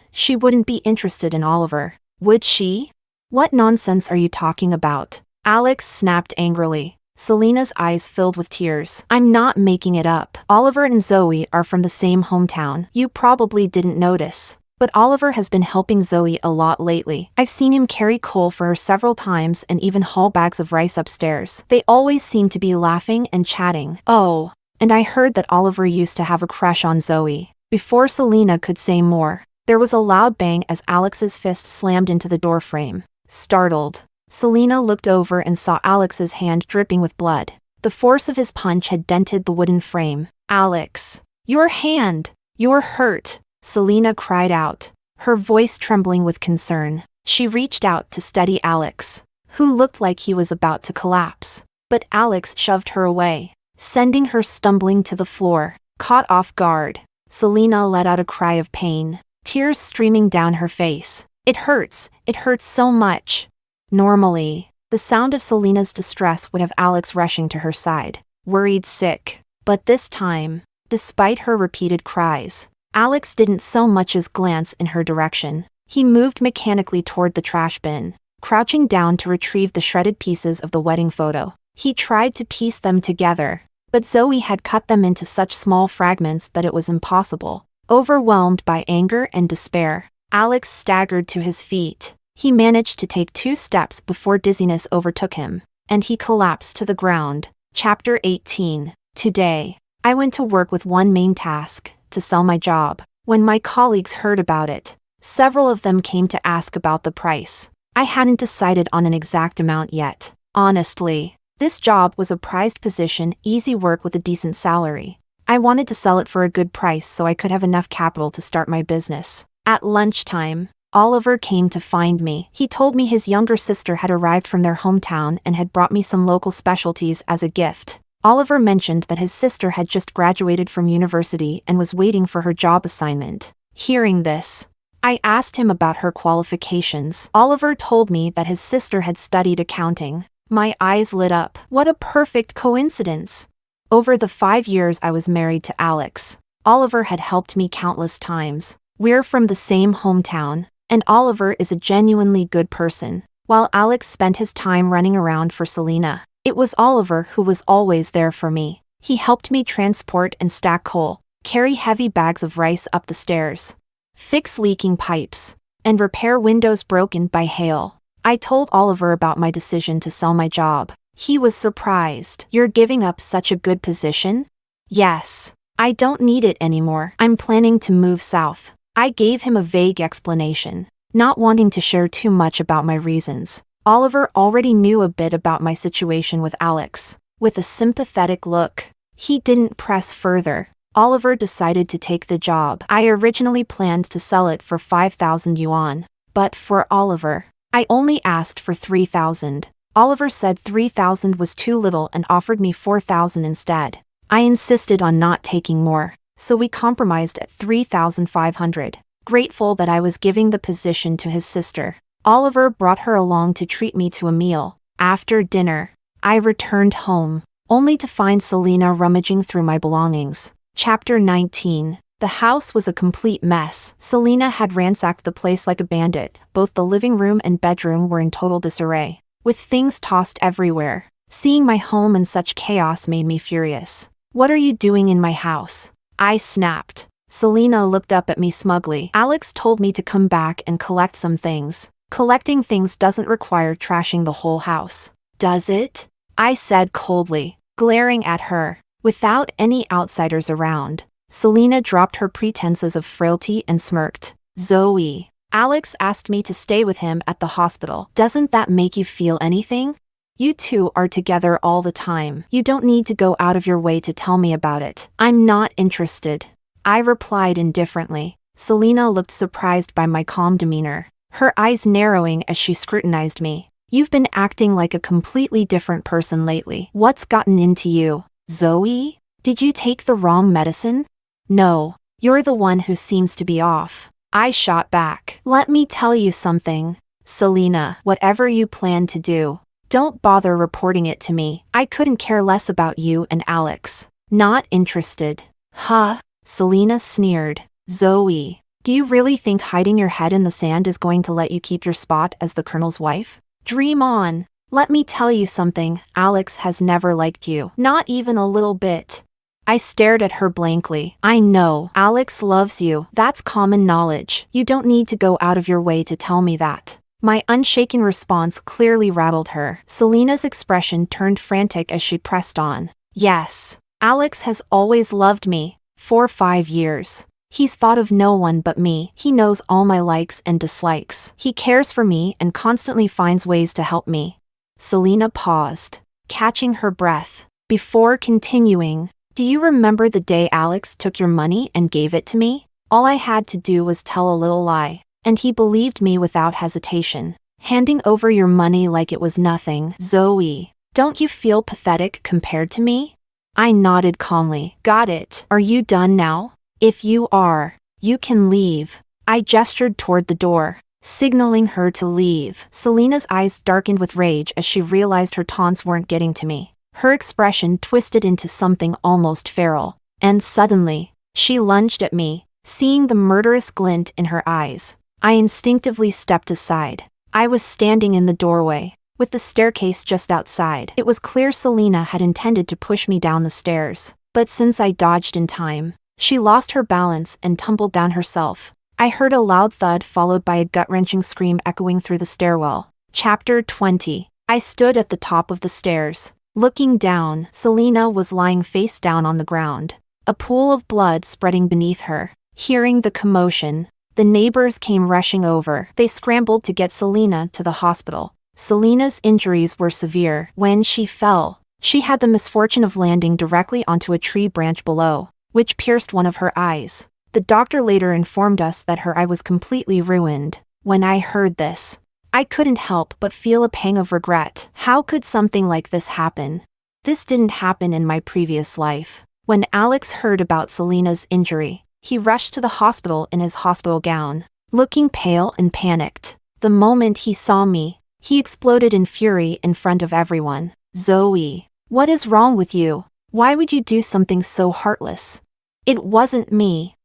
interested in Oliver, would she? What nonsense are you talking about? Alex snapped angrily. Selena's eyes filled with tears. I'm not making it up. Oliver and Zoe are from the same hometown. You probably didn't notice, but Oliver has been helping Zoe a lot lately. I've seen him carry coal for her several times and even haul bags of rice upstairs. They always seem to be laughing and chatting. Oh, and I heard that Oliver used to have a crush on Zoe. Before Selena could say more, there was a loud bang as Alex's fist slammed into the doorframe. Startled, Selena looked over and saw Alex's hand dripping with blood. The force of his punch had dented the wooden frame. Alex, your hand! You're hurt! Selena cried out, her voice trembling with concern. She reached out to steady Alex, who looked like he was about to collapse. But Alex shoved her away, sending her stumbling to the floor. Caught off guard, Selena let out a cry of pain, tears streaming down her face. It hurts so much. Normally, the sound of Selena's distress would have Alex rushing to her side, worried sick. But this time, despite her repeated cries, Alex didn't so much as glance in her direction. He moved mechanically toward the trash bin, crouching down to retrieve the shredded pieces of the wedding photo. He tried to piece them together, but Zoe had cut them into such small fragments that it was impossible. Overwhelmed by anger and despair, Alex staggered to his feet. He managed to take 2 steps before dizziness overtook him, and he collapsed to the ground. Chapter 18. Today, I went to work with one main task, to sell my job. When my colleagues heard about it, several of them came to ask about the price. I hadn't decided on an exact amount yet. Honestly, this job was a prized position, easy work with a decent salary. I wanted to sell it for a good price so I could have enough capital to start my business. At lunchtime, Oliver came to find me. He told me his younger sister had arrived from their hometown and had brought me some local specialties as a gift. Oliver mentioned that his sister had just graduated from university and was waiting for her job assignment. Hearing this, I asked him about her qualifications. Oliver told me that his sister had studied accounting. My eyes lit up. What a perfect coincidence. Over the 5 years I was married to Alex, Oliver had helped me countless times. We're from the same hometown, and Oliver is a genuinely good person. While Alex spent his time running around for Selena, it was Oliver who was always there for me. He helped me transport and stack coal, carry heavy bags of rice up the stairs, fix leaking pipes, and repair windows broken by hail. I told Oliver about my decision to sell my job. He was surprised. You're giving up such a good position? Yes. I don't need it anymore. I'm planning to move south. I gave him a vague explanation, not wanting to share too much about my reasons. Oliver already knew a bit about my situation with Alex. With a sympathetic look, he didn't press further. Oliver decided to take the job. I originally planned to sell it for 5,000 yuan, but for Oliver, I only asked for 3,000. Oliver said 3,000 was too little and offered me 4,000 instead. I insisted on not taking more, so we compromised at 3,500. Grateful that I was giving the position to his sister, Oliver brought her along to treat me to a meal. After dinner, I returned home, only to find Selena rummaging through my belongings. Chapter 19. The house was a complete mess. Selena had ransacked the place like a bandit. Both the living room and bedroom were in total disarray, with things tossed everywhere. Seeing my home in such chaos made me furious. What are you doing in my house? I snapped. Selena looked up at me smugly. Alex told me to come back and collect some things. Collecting things doesn't require trashing the whole house, does it? I said coldly, glaring at her. Without any outsiders around, Selena dropped her pretenses of frailty and smirked. Zoe, Alex asked me to stay with him at the hospital. Doesn't that make you feel anything? You two are together all the time. You don't need to go out of your way to tell me about it. I'm not interested. I replied indifferently. Selena looked surprised by my calm demeanor, her eyes narrowing as she scrutinized me. You've been acting like a completely different person lately. What's gotten into you? Zoe? Did you take the wrong medicine? No, you're the one who seems to be off. I shot back. Let me tell you something, Selena. Whatever you plan to do, don't bother reporting it to me. I couldn't care less about you and Alex. Not interested. Huh? Selena sneered. Zoe, do you really think hiding your head in the sand is going to let you keep your spot as the colonel's wife? Dream on. Let me tell you something, Alex has never liked you. Not even a little bit. I stared at her blankly. I know, Alex loves you. That's common knowledge. You don't need to go out of your way to tell me that. My unshaken response clearly rattled her. Selena's expression turned frantic as she pressed on. Yes, Alex has always loved me. For 5 years. He's thought of no one but me. He knows all my likes and dislikes. He cares for me and constantly finds ways to help me. Selena paused, catching her breath, before continuing. Do you remember the day Alex took your money and gave it to me? All I had to do was tell a little lie, and he believed me without hesitation, handing over your money like it was nothing. Zoe, don't you feel pathetic compared to me? I nodded calmly. Got it. Are you done now? If you are, you can leave. I gestured toward the door, signaling her to leave. Selena's eyes darkened with rage as she realized her taunts weren't getting to me. Her expression twisted into something almost feral, and suddenly, she lunged at me, seeing the murderous glint in her eyes. I instinctively stepped aside. I was standing in the doorway, with the staircase just outside. It was clear Selena had intended to push me down the stairs, but since I dodged in time, she lost her balance and tumbled down herself. I heard a loud thud followed by a gut-wrenching scream echoing through the stairwell. Chapter 20. I stood at the top of the stairs. Looking down, Selena was lying face down on the ground, a pool of blood spreading beneath her. Hearing the commotion, the neighbors came rushing over. They scrambled to get Selena to the hospital. Selena's injuries were severe. When she fell, she had the misfortune of landing directly onto a tree branch below, which pierced one of her eyes. The doctor later informed us that her eye was completely ruined. When I heard this, I couldn't help but feel a pang of regret. How could something like this happen? This didn't happen in my previous life. When Alex heard about Selena's injury, He rushed to the hospital in his hospital gown, looking pale and panicked. The moment he saw me, he exploded in fury in front of everyone. "Zoe, what is wrong with you? Why would you do something so heartless? It wasn't me.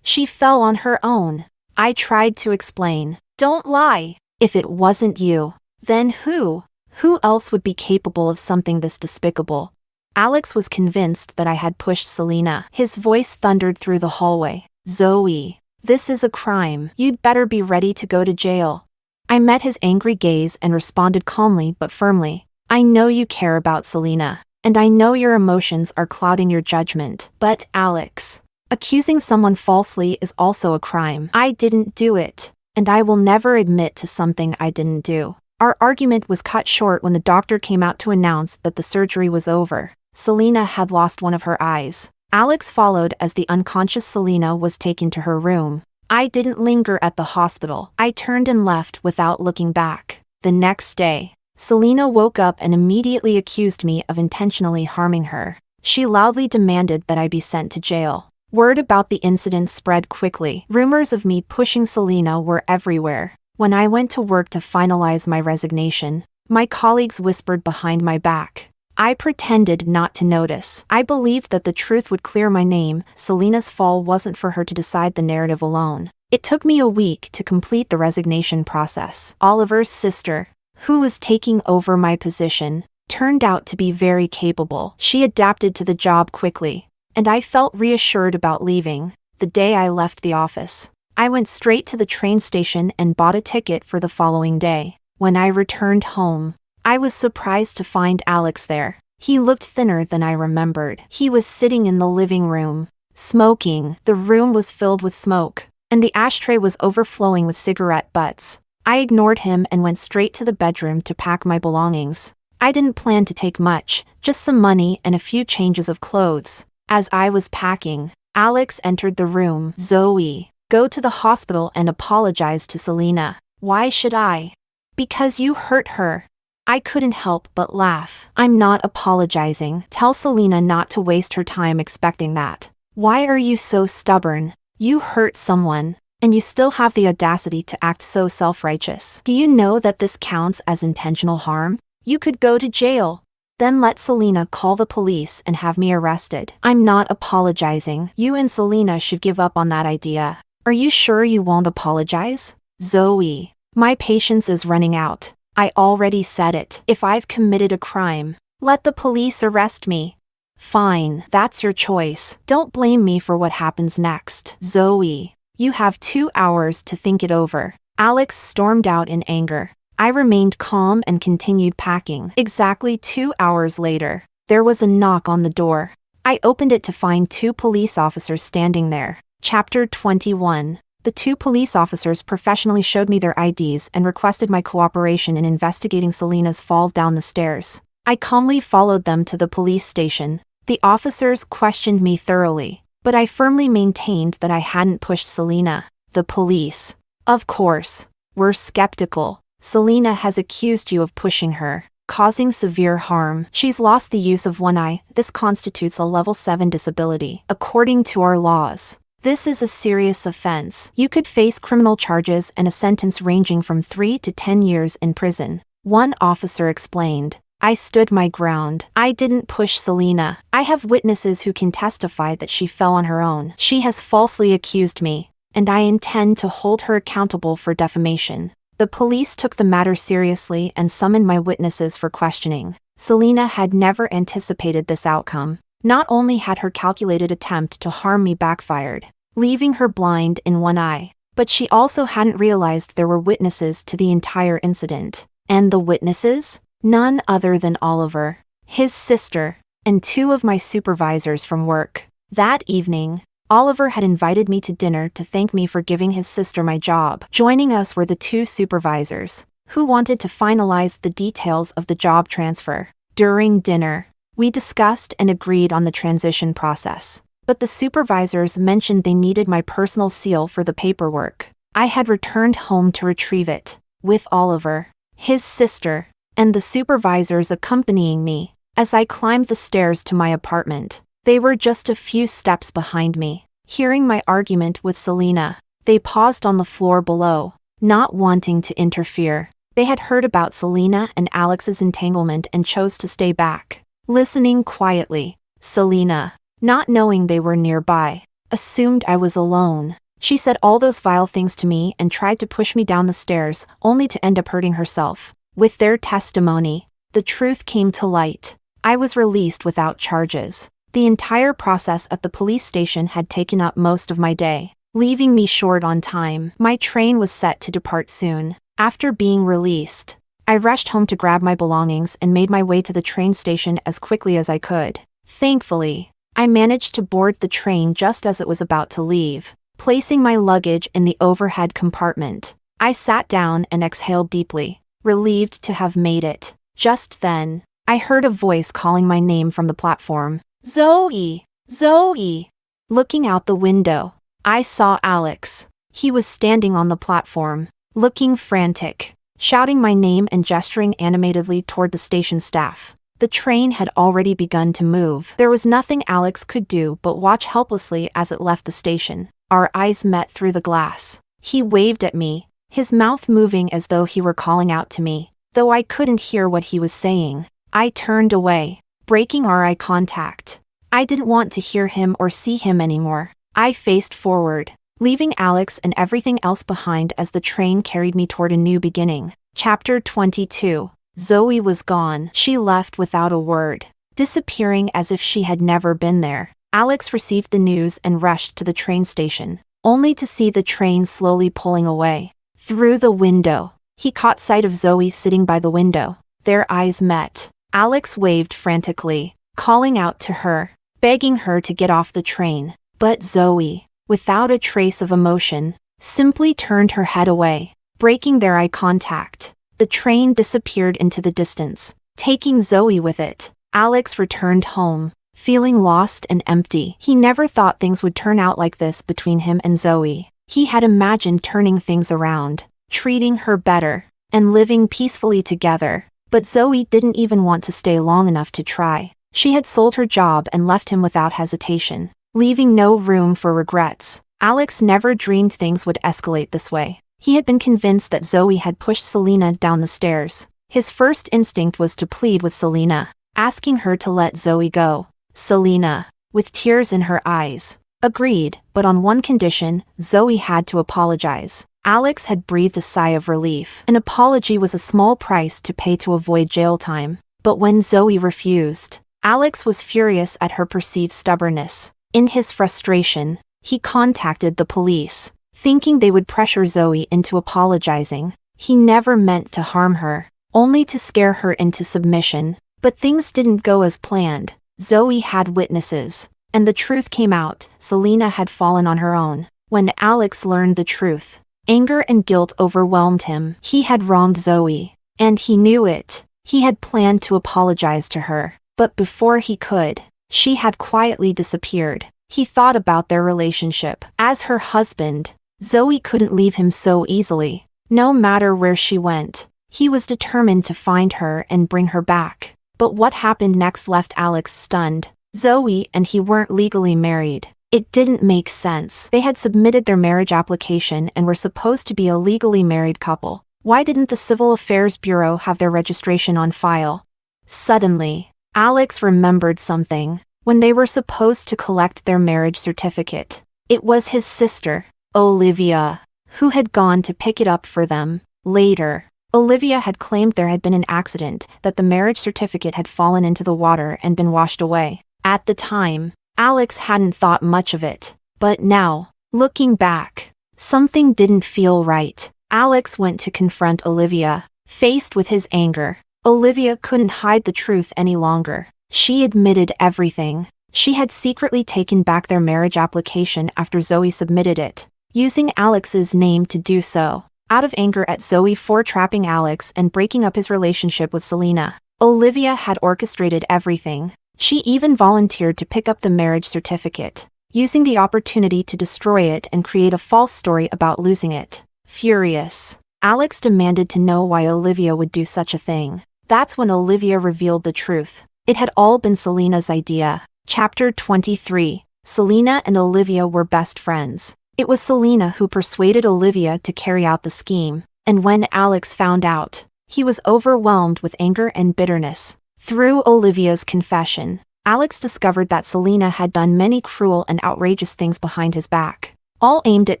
She fell on her own." I tried to explain. "Don't lie. If it wasn't you, then who? Who else would be capable of something this despicable?" Alex was convinced that I had pushed Selena. His voice thundered through the hallway. "Zoe, this is a crime. You'd better be ready to go to jail." I met his angry gaze and responded calmly but firmly. "I know you care about Selena, and I know your emotions are clouding your judgment. But, Alex, accusing someone falsely is also a crime. I didn't do it, and I will never admit to something I didn't do." Our argument was cut short when the doctor came out to announce that the surgery was over. Selena had lost one of her eyes. Alex followed as the unconscious Selena was taken to her room. I didn't linger at the hospital. I turned and left without looking back. The next day, Selena woke up and immediately accused me of intentionally harming her. She loudly demanded that I be sent to jail. Word about the incident spread quickly. Rumors of me pushing Selena were everywhere. When I went to work to finalize my resignation, my colleagues whispered behind my back. I pretended not to notice. I believed that the truth would clear my name. Selena's fall wasn't for her to decide the narrative alone. It took me a week to complete the resignation process. Oliver's sister, who was taking over my position, turned out to be very capable. She adapted to the job quickly, and I felt reassured about leaving. The day I left the office, I went straight to the train station and bought a ticket for the following day. When I returned home, I was surprised to find Alex there. He looked thinner than I remembered. He was sitting in the living room, smoking. The room was filled with smoke, and the ashtray was overflowing with cigarette butts. I ignored him and went straight to the bedroom to pack my belongings. I didn't plan to take much, just some money and a few changes of clothes. As I was packing, Alex entered the room. "Zoe, go to the hospital and apologize to Selena." "Why should I?" "Because you hurt her." I couldn't help but laugh. "I'm not apologizing. Tell Selena not to waste her time expecting that." "Why are you so stubborn? You hurt someone, and you still have the audacity to act so self-righteous. Do you know that this counts as intentional harm? You could go to jail. Then let Selena call the police and have me arrested." "I'm not apologizing. You and Selena should give up on that idea." "Are you sure you won't apologize?" "Zoe, my patience is running out. I already said it. If I've committed a crime, let the police arrest me." "Fine, that's your choice. Don't blame me for what happens next." "Zoe, you have 2 hours to think it over." Alex stormed out in anger. I remained calm and continued packing. Exactly 2 hours later, there was a knock on the door. I opened it to find 2 police officers standing there. Chapter 21. The 2 police officers professionally showed me their IDs and requested my cooperation in investigating Selena's fall down the stairs. I calmly followed them to the police station. The officers questioned me thoroughly, but I firmly maintained that I hadn't pushed Selena. The police, of course, were skeptical. "Selena has accused you of pushing her, causing severe harm. She's lost the use of one eye. This constitutes a level 7 disability. According to our laws, this is a serious offense. You could face criminal charges and a sentence ranging from 3 to 10 years in prison," one officer explained. I stood my ground. "I didn't push Selena. I have witnesses who can testify that she fell on her own. She has falsely accused me, and I intend to hold her accountable for defamation." The police took the matter seriously and summoned my witnesses for questioning. Selena had never anticipated this outcome. Not only had her calculated attempt to harm me backfired, leaving her blind in one eye, but she also hadn't realized there were witnesses to the entire incident. And the witnesses? None other than Oliver, his sister, and 2 of my supervisors from work. That evening, Oliver had invited me to dinner to thank me for giving his sister my job. Joining us were the 2 supervisors, who wanted to finalize the details of the job transfer. During dinner, we discussed and agreed on the transition process, but the supervisors mentioned they needed my personal seal for the paperwork. I had returned home to retrieve it, with Oliver, his sister, and the supervisors accompanying me. As I climbed the stairs to my apartment, they were just a few steps behind me. Hearing my argument with Selena, they paused on the floor below, not wanting to interfere. They had heard about Selena and Alex's entanglement and chose to stay back, listening quietly. Selena, not knowing they were nearby, assumed I was alone. She said all those vile things to me and tried to push me down the stairs, only to end up hurting herself. With their testimony, the truth came to light. I was released without charges. The entire process at the police station had taken up most of my day, leaving me short on time. My train was set to depart soon. After being released, I rushed home to grab my belongings and made my way to the train station as quickly as I could. Thankfully, I managed to board the train just as it was about to leave. Placing my luggage in the overhead compartment, I sat down and exhaled deeply, relieved to have made it. Just then, I heard a voice calling my name from the platform. Zoe! Zoe! Looking out the window, I saw Alex. He was standing on the platform, looking frantic, shouting my name and gesturing animatedly toward the station staff. The train had already begun to move. There was nothing Alex could do but watch helplessly as it left the station. Our eyes met through the glass. He waved at me, his mouth moving as though he were calling out to me. Though I couldn't hear what he was saying, I turned away, breaking our eye contact. I didn't want to hear him or see him anymore. I faced forward, leaving Alex and everything else behind as the train carried me toward a new beginning. Chapter 22. Zoe was gone. She left without a word, disappearing as if she had never been there. Alex received the news and rushed to the train station, only to see the train slowly pulling away. Through the window, he caught sight of Zoe sitting by the window. Their eyes met. Alex waved frantically, calling out to her, begging her to get off the train. But Zoe, without a trace of emotion, simply turned her head away, breaking their eye contact. The train disappeared into the distance, taking Zoe with it. Alex returned home, feeling lost and empty. He never thought things would turn out like this between him and Zoe. He had imagined turning things around, treating her better, and living peacefully together. But Zoe didn't even want to stay long enough to try. She had sold her job and left him without hesitation, leaving no room for regrets. Alex never dreamed things would escalate this way. He had been convinced that Zoe had pushed Selena down the stairs. His first instinct was to plead with Selena, asking her to let Zoe go. Selena, with tears in her eyes, agreed, but on one condition: Zoe had to apologize. Alex had breathed a sigh of relief. An apology was a small price to pay to avoid jail time. But when Zoe refused, Alex was furious at her perceived stubbornness. In his frustration, he contacted the police, thinking they would pressure Zoe into apologizing. He never meant to harm her, only to scare her into submission. But things didn't go as planned. Zoe had witnesses, and the truth came out. Selena had fallen on her own. When Alex learned the truth, anger and guilt overwhelmed him. He had wronged Zoe, and he knew it. He had planned to apologize to her, but before he could, she had quietly disappeared. He thought about their relationship. As her husband, Zoe couldn't leave him so easily. No matter where she went, he was determined to find her and bring her back. But what happened next left Alex stunned. Zoe and he weren't legally married. It didn't make sense. They had submitted their marriage application and were supposed to be a legally married couple. Why didn't the Civil Affairs Bureau have their registration on file? Suddenly, Alex remembered something. When they were supposed to collect their marriage certificate, it was his sister, Olivia, who had gone to pick it up for them. Later, Olivia had claimed there had been an accident, that the marriage certificate had fallen into the water and been washed away. At the time, Alex hadn't thought much of it. But now, looking back, something didn't feel right. Alex went to confront Olivia. Faced with his anger, Olivia couldn't hide the truth any longer. She admitted everything. She had secretly taken back their marriage application after Zoe submitted it, using Alex's name to do so. Out of anger at Zoe for trapping Alex and breaking up his relationship with Selena, Olivia had orchestrated everything. She even volunteered to pick up the marriage certificate, using the opportunity to destroy it and create a false story about losing it. Furious, Alex demanded to know why Olivia would do such a thing. That's when Olivia revealed the truth. It had all been Selena's idea. Chapter 23. Selena and Olivia were best friends. It was Selena who persuaded Olivia to carry out the scheme, and when Alex found out, he was overwhelmed with anger and bitterness. Through Olivia's confession, Alex discovered that Selena had done many cruel and outrageous things behind his back, all aimed at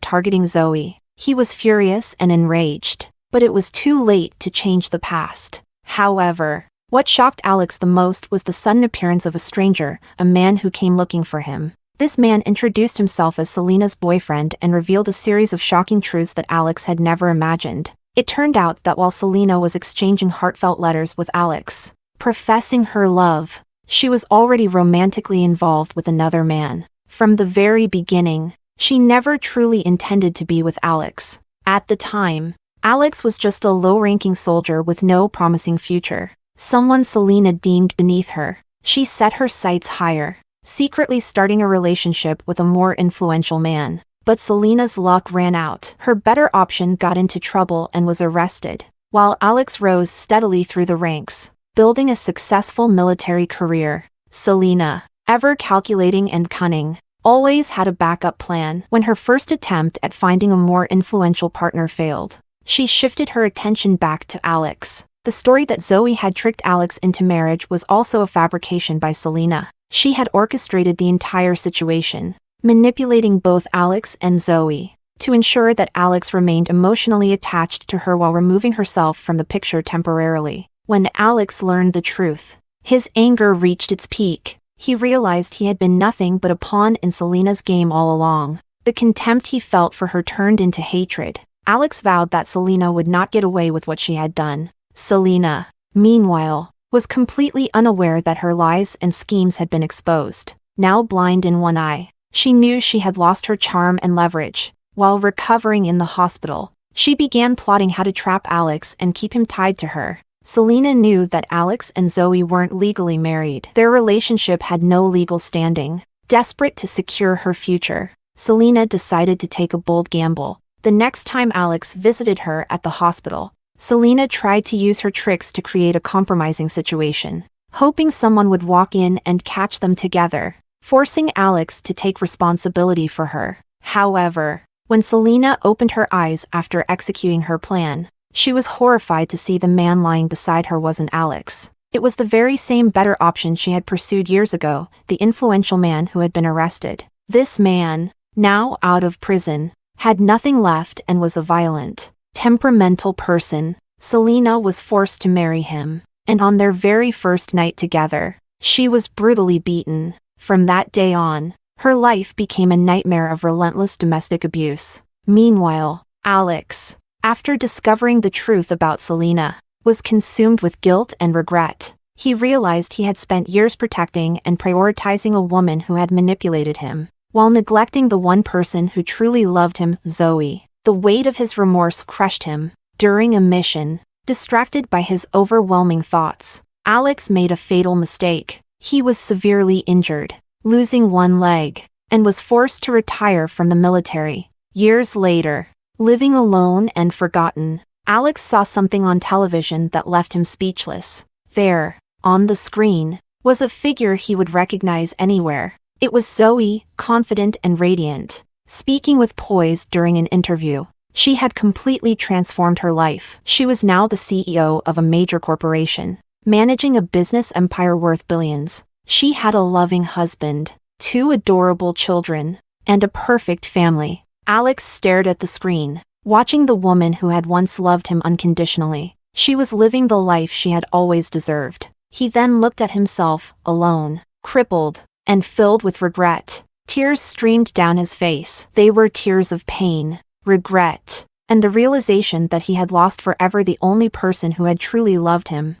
targeting Zoe. He was furious and enraged, but it was too late to change the past. However, what shocked Alex the most was the sudden appearance of a stranger, a man who came looking for him. This man introduced himself as Selena's boyfriend and revealed a series of shocking truths that Alex had never imagined. It turned out that while Selena was exchanging heartfelt letters with Alex, professing her love, she was already romantically involved with another man. From the very beginning, she never truly intended to be with Alex. At the time, Alex was just a low-ranking soldier with no promising future, someone Selena deemed beneath her. She set her sights higher, secretly starting a relationship with a more influential man. But Selena's luck ran out. Her better option got into trouble and was arrested, while Alex rose steadily through the ranks, building a successful military career. Selena, ever calculating and cunning, always had a backup plan. When her first attempt at finding a more influential partner failed, she shifted her attention back to Alex. The story that Zoe had tricked Alex into marriage was also a fabrication by Selena. She had orchestrated the entire situation, manipulating both Alex and Zoe to ensure that Alex remained emotionally attached to her while removing herself from the picture temporarily. When Alex learned the truth, his anger reached its peak. He realized he had been nothing but a pawn in Selena's game all along. The contempt he felt for her turned into hatred. Alex vowed that Selena would not get away with what she had done. Selena, meanwhile, was completely unaware that her lies and schemes had been exposed. Now blind in one eye, she knew she had lost her charm and leverage. While recovering in the hospital, she began plotting how to trap Alex and keep him tied to her. Selena knew that Alex and Zoe weren't legally married. Their relationship had no legal standing. Desperate to secure her future, Selena decided to take a bold gamble. The next time Alex visited her at the hospital, Selena tried to use her tricks to create a compromising situation, hoping someone would walk in and catch them together, forcing Alex to take responsibility for her. However, when Selena opened her eyes after executing her plan, she was horrified to see the man lying beside her wasn't Alex. It was the very same better option she had pursued years ago, the influential man who had been arrested. This man, now out of prison, had nothing left and was a violent, temperamental person. Selena was forced to marry him, and on their very first night together, she was brutally beaten. From that day on, her life became a nightmare of relentless domestic abuse. Meanwhile, Alex, after discovering the truth about Selena, was consumed with guilt and regret. He realized he had spent years protecting and prioritizing a woman who had manipulated him, while neglecting the one person who truly loved him, Zoe. The weight of his remorse crushed him. During a mission, distracted by his overwhelming thoughts, Alex made a fatal mistake. He was severely injured, losing one leg, and was forced to retire from the military. Years later, living alone and forgotten, Alex saw something on television that left him speechless. There, on the screen, was a figure he would recognize anywhere. It was Zoe, confident and radiant, speaking with poise during an interview. She had completely transformed her life. She was now the CEO of a major corporation, managing a business empire worth billions. She had a loving husband, 2 adorable children, and a perfect family. Alex stared at the screen, watching the woman who had once loved him unconditionally. She was living the life she had always deserved. He then looked at himself, alone, crippled, and filled with regret. Tears streamed down his face. They were tears of pain, regret, and the realization that he had lost forever the only person who had truly loved him.